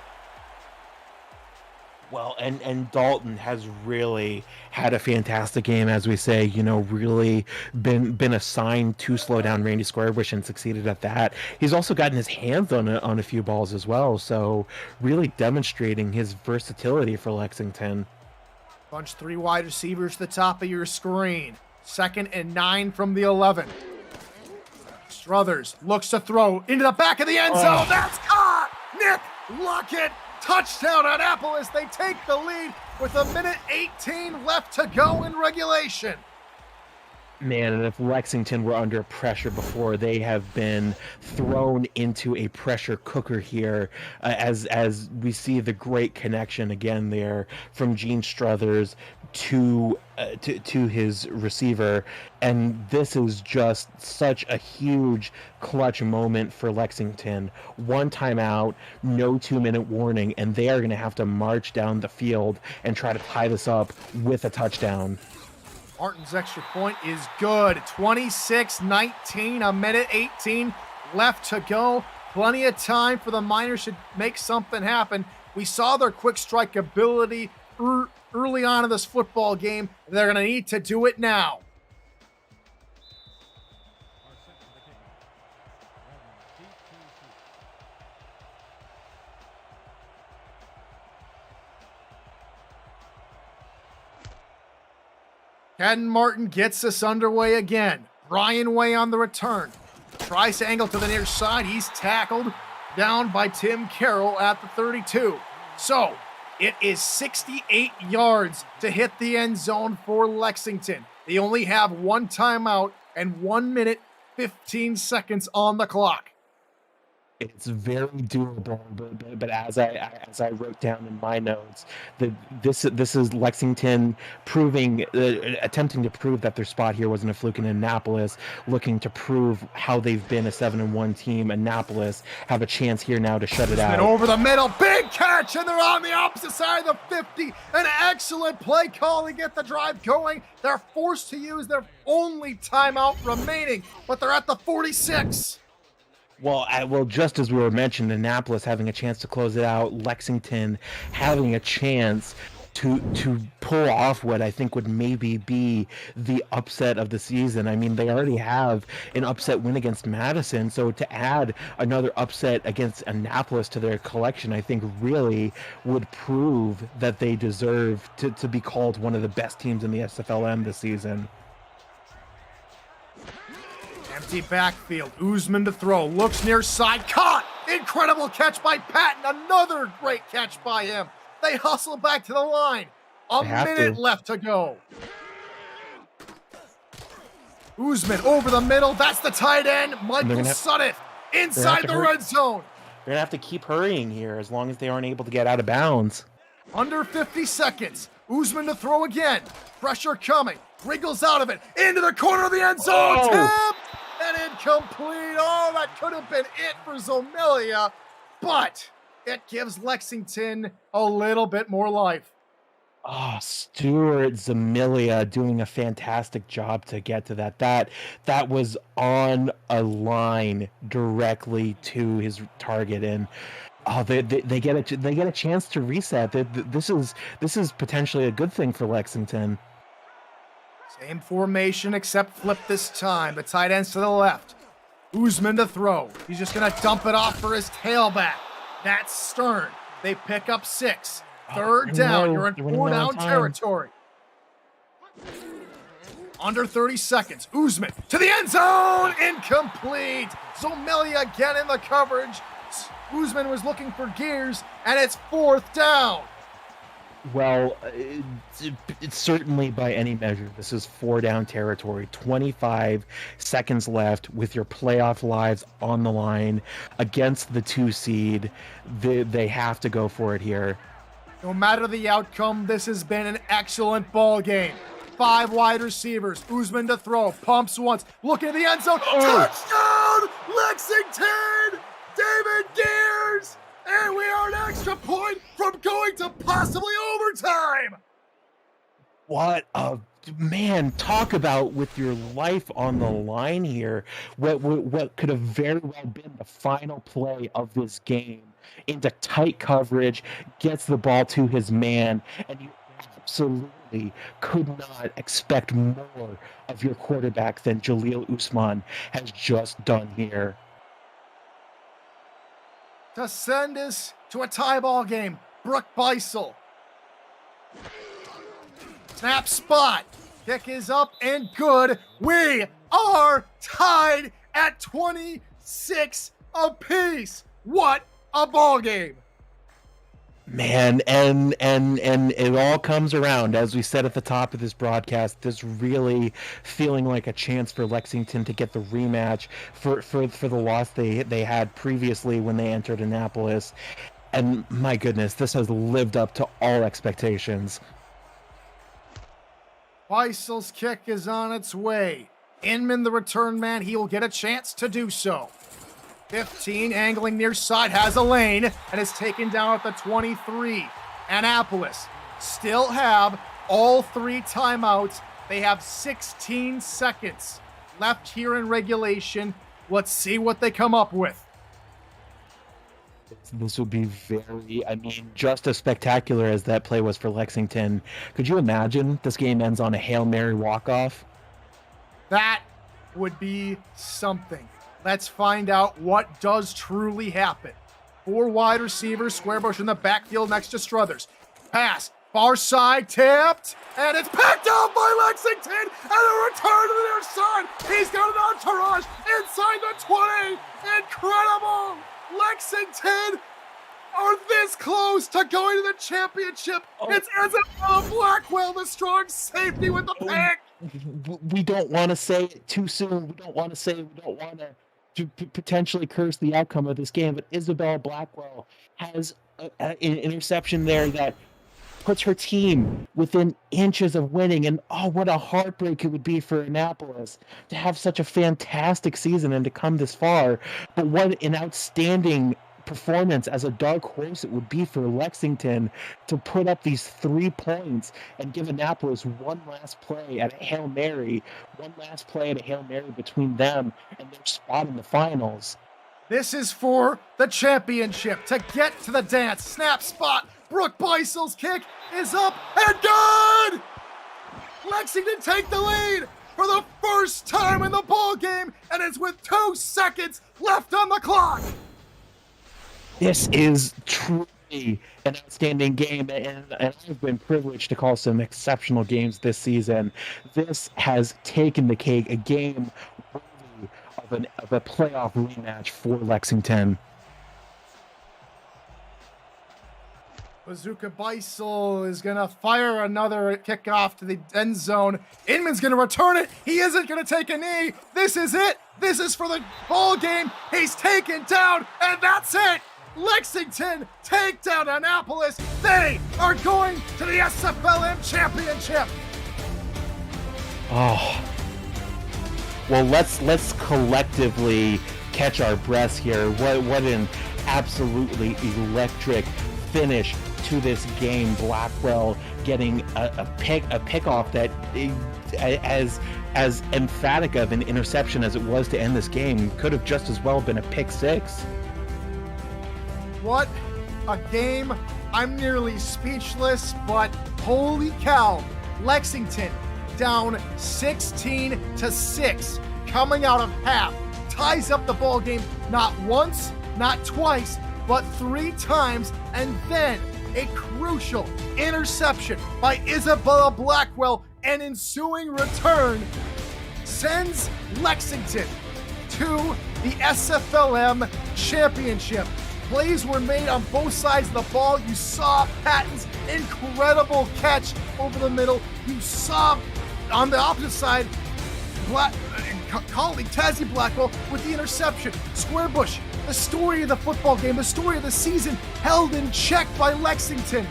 Well, and Dalton has really had a fantastic game, as we say, you know, really been assigned to slow down Randy Squarebush and succeeded at that. He's also gotten his hands on a few balls as well, so really demonstrating his versatility for Lexington. Bunch 3 wide receivers to the top of your screen. 2nd and 9 from the 11. Struthers looks to throw into the back of the end zone. That's caught! Nick Lockett! Touchdown Annapolis. They take the lead with 1:18 left to go in regulation. Man, and if Lexington were under pressure before, they have been thrown into a pressure cooker here, as we see the great connection again there from Gene Struthers to his receiver, and this is just such a huge clutch moment for Lexington. One timeout, no 2-minute warning, and they are going to have to march down the field and try to tie this up with a touchdown. Martin's extra point is good. 26-19, 1:18 left to go. Plenty of time for the Miners to make something happen. We saw their quick strike ability early on in this football game. They're going to need to do it now. Ken Martin gets us underway again. Brian Way on the return. Tries to angle to the near side. He's tackled down by Tim Carroll at the 32. So it is 68 yards to hit the end zone for Lexington. They only have 1 timeout and 1 minute, 15 seconds on the clock. It's very doable, but as I wrote down in my notes, this is Lexington attempting to prove that their spot here wasn't a fluke in Annapolis, looking to prove how they've been a 7-1 team. Annapolis have a chance here now to shut it out. And over the middle, big catch, and they're on the opposite side of the 50. An excellent play call to get the drive going. They're forced to use their only timeout remaining, but they're at the 46. Well, just as we were mentioning, Annapolis having a chance to close it out, Lexington having a chance to pull off what I think would maybe be the upset of the season. I mean, they already have an upset win against Madison, so to add another upset against Annapolis to their collection, I think really would prove that they deserve to be called one of the best teams in the SFLm this season. Empty backfield. Usman to throw. Looks near side. Caught! Incredible catch by Patton. Another great catch by him. They hustle back to the line. A minute left to go. Usman over the middle. That's the tight end. Michael Sutton inside the red zone. They're going to have to keep hurrying here as long as they aren't able to get out of bounds. Under 50 seconds. Usman to throw again. Pressure coming. Wriggles out of it. Into the corner of the end zone. Tip! And incomplete. Oh, that could have been it for Zomilia. But it gives Lexington a little bit more life. Oh, Stuart Zomilia doing a fantastic job to get to that. That was on a line directly to his target, and they get a chance to reset. This is potentially a good thing for Lexington. Same formation except flip this time. The tight end's to the left. Usman to throw. He's just going to dump it off for his tailback. That's Stern. They pick up 6. Third down. You're in 4-down territory. Under 30 seconds. Usman to the end zone. Incomplete. Zomilia again in the coverage. Usman was looking for gears, and it's 4th down. Well, it's certainly by any measure, this is 4-down territory. 25 seconds left with your playoff lives on the line against the 2 seed. They have to go for it here. No matter the outcome, this has been an excellent ball game. 5 wide receivers. Usman to throw. Pumps once. Look in the end zone. Touchdown! Lexington! David Gears! And we are an extra point from going to possibly overtime! What a man, talk about with your life on the line here. What could have very well been the final play of this game into tight coverage, gets the ball to his man, and you absolutely could not expect more of your quarterback than Jaleel Usman has just done here. To send us to a tie ball game, Brooke Beisel. Snap spot. Kick is up and good. We are tied at 26 apiece. What a ball game. Man, and it all comes around, as we said at the top of this broadcast, this really feeling like a chance for Lexington to get the rematch for the loss they had previously when they entered Annapolis. And my goodness, this has lived up to all expectations. Weisel's kick is on its way. Inman, the return man, he will get a chance to do so. 15, angling near side, has a lane, and is taken down at the 23. Annapolis still have all 3 timeouts. They have 16 seconds left here in regulation. Let's see what they come up with. This would be just as spectacular as that play was for Lexington. Could you imagine this game ends on a Hail Mary walk-off? That would be something. Let's find out what does truly happen. 4 wide receivers, Squarebush in the backfield next to Struthers. Pass, far side, tipped, and it's picked up by Lexington, and a return to the near side. He's got an entourage inside the 20. Incredible! Lexington are this close to going to the championship. It's Isabella Blackwell, the strong safety with the pick. We don't want to say it too soon. We don't want to potentially curse the outcome of this game, but Isabella Blackwell has an interception there that puts her team within inches of winning. And what a heartbreak it would be for Annapolis to have such a fantastic season and to come this far. But what an outstanding performance as a dark horse it would be for Lexington to put up these 3 points and give Annapolis one last play at a Hail Mary between them and their spot in the finals. This is for the championship. To get to the dance, snap spot. Brooke Beisel's kick is up and good! Lexington take the lead for the first time in the ball game, and it's with 2 seconds left on the clock. This is truly an outstanding game, and I've been privileged to call some exceptional games this season. This has taken the cake, a game worthy of a playoff rematch for Lexington. Bazooka Beisel is going to fire another kickoff to the end zone. Inman's going to return it. He isn't going to take a knee. This is it. This is for the ball game. He's taken down, and that's it. Lexington take down Annapolis. They are going to the SFLm championship. Oh, well, let's collectively catch our breaths here. What an absolutely electric finish to this game. Blackwell getting a pickoff that, as emphatic of an interception as it was to end this game, could have just as well been a pick 6. What a game. I'm nearly speechless, but holy cow. Lexington down 16-6 coming out of half. Ties up the ball game not once, not twice, but 3 times, and then a crucial interception by Isabella Blackwell and ensuing return sends Lexington to the SFLm championship. Plays were made on both sides of the ball. You saw Patton's incredible catch over the middle. You saw on the opposite side, colleague Tazzy Blackwell with the interception. Squarebush, the story of the football game, the story of the season, held in check by Lexington.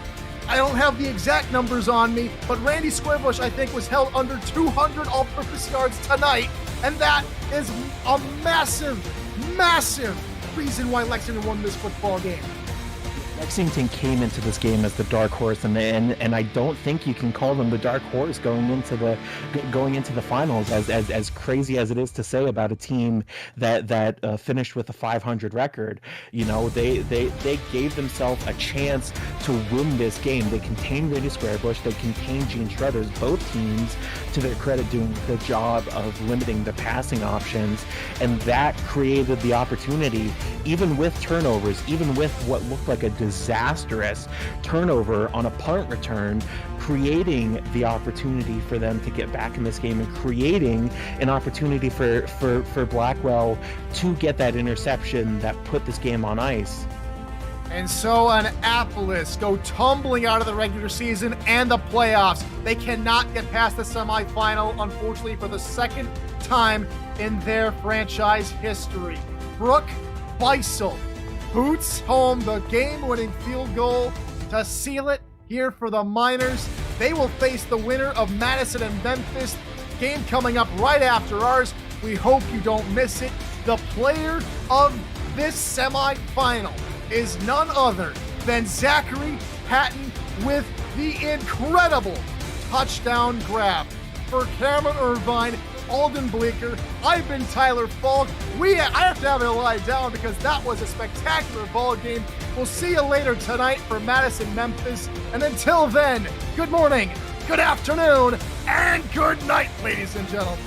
I don't have the exact numbers on me, but Randy Squarebush, I think, was held under 200 all-purpose yards tonight, and that is a massive, massive reason why Lexington won this football game. Lexington came into this game as the dark horse, and I don't think you can call them the dark horse going into the finals. As crazy as it is to say about a team that finished with a 500 record, you know, they gave themselves a chance to win this game. They contained Randy Squarebush, they contained Gene Struthers. Both teams, to their credit, doing a good job of limiting the passing options, and that created the opportunity, even with turnovers, even with what looked like a disastrous turnover on a punt return, creating the opportunity for them to get back in this game and creating an opportunity for Blackwell to get that interception that put this game on ice. And so Annapolis go tumbling out of the regular season and the playoffs. They cannot get past the semifinal, unfortunately, for the second time in their franchise history. Brooke Beisel boots home the game-winning field goal to seal it here for the Miners. They will face the winner of Madison and Memphis. Game coming up right after ours. We hope you don't miss it. The player of this semifinal is none other than Zachary Patton with the incredible touchdown grab. For Cameron Irvine, Alden Bleeker, I've been Tyler Falk. I have to have it lie down because that was a spectacular ball game. We'll see you later tonight for Madison, Memphis. And until then, good morning, good afternoon, and good night, ladies and gentlemen.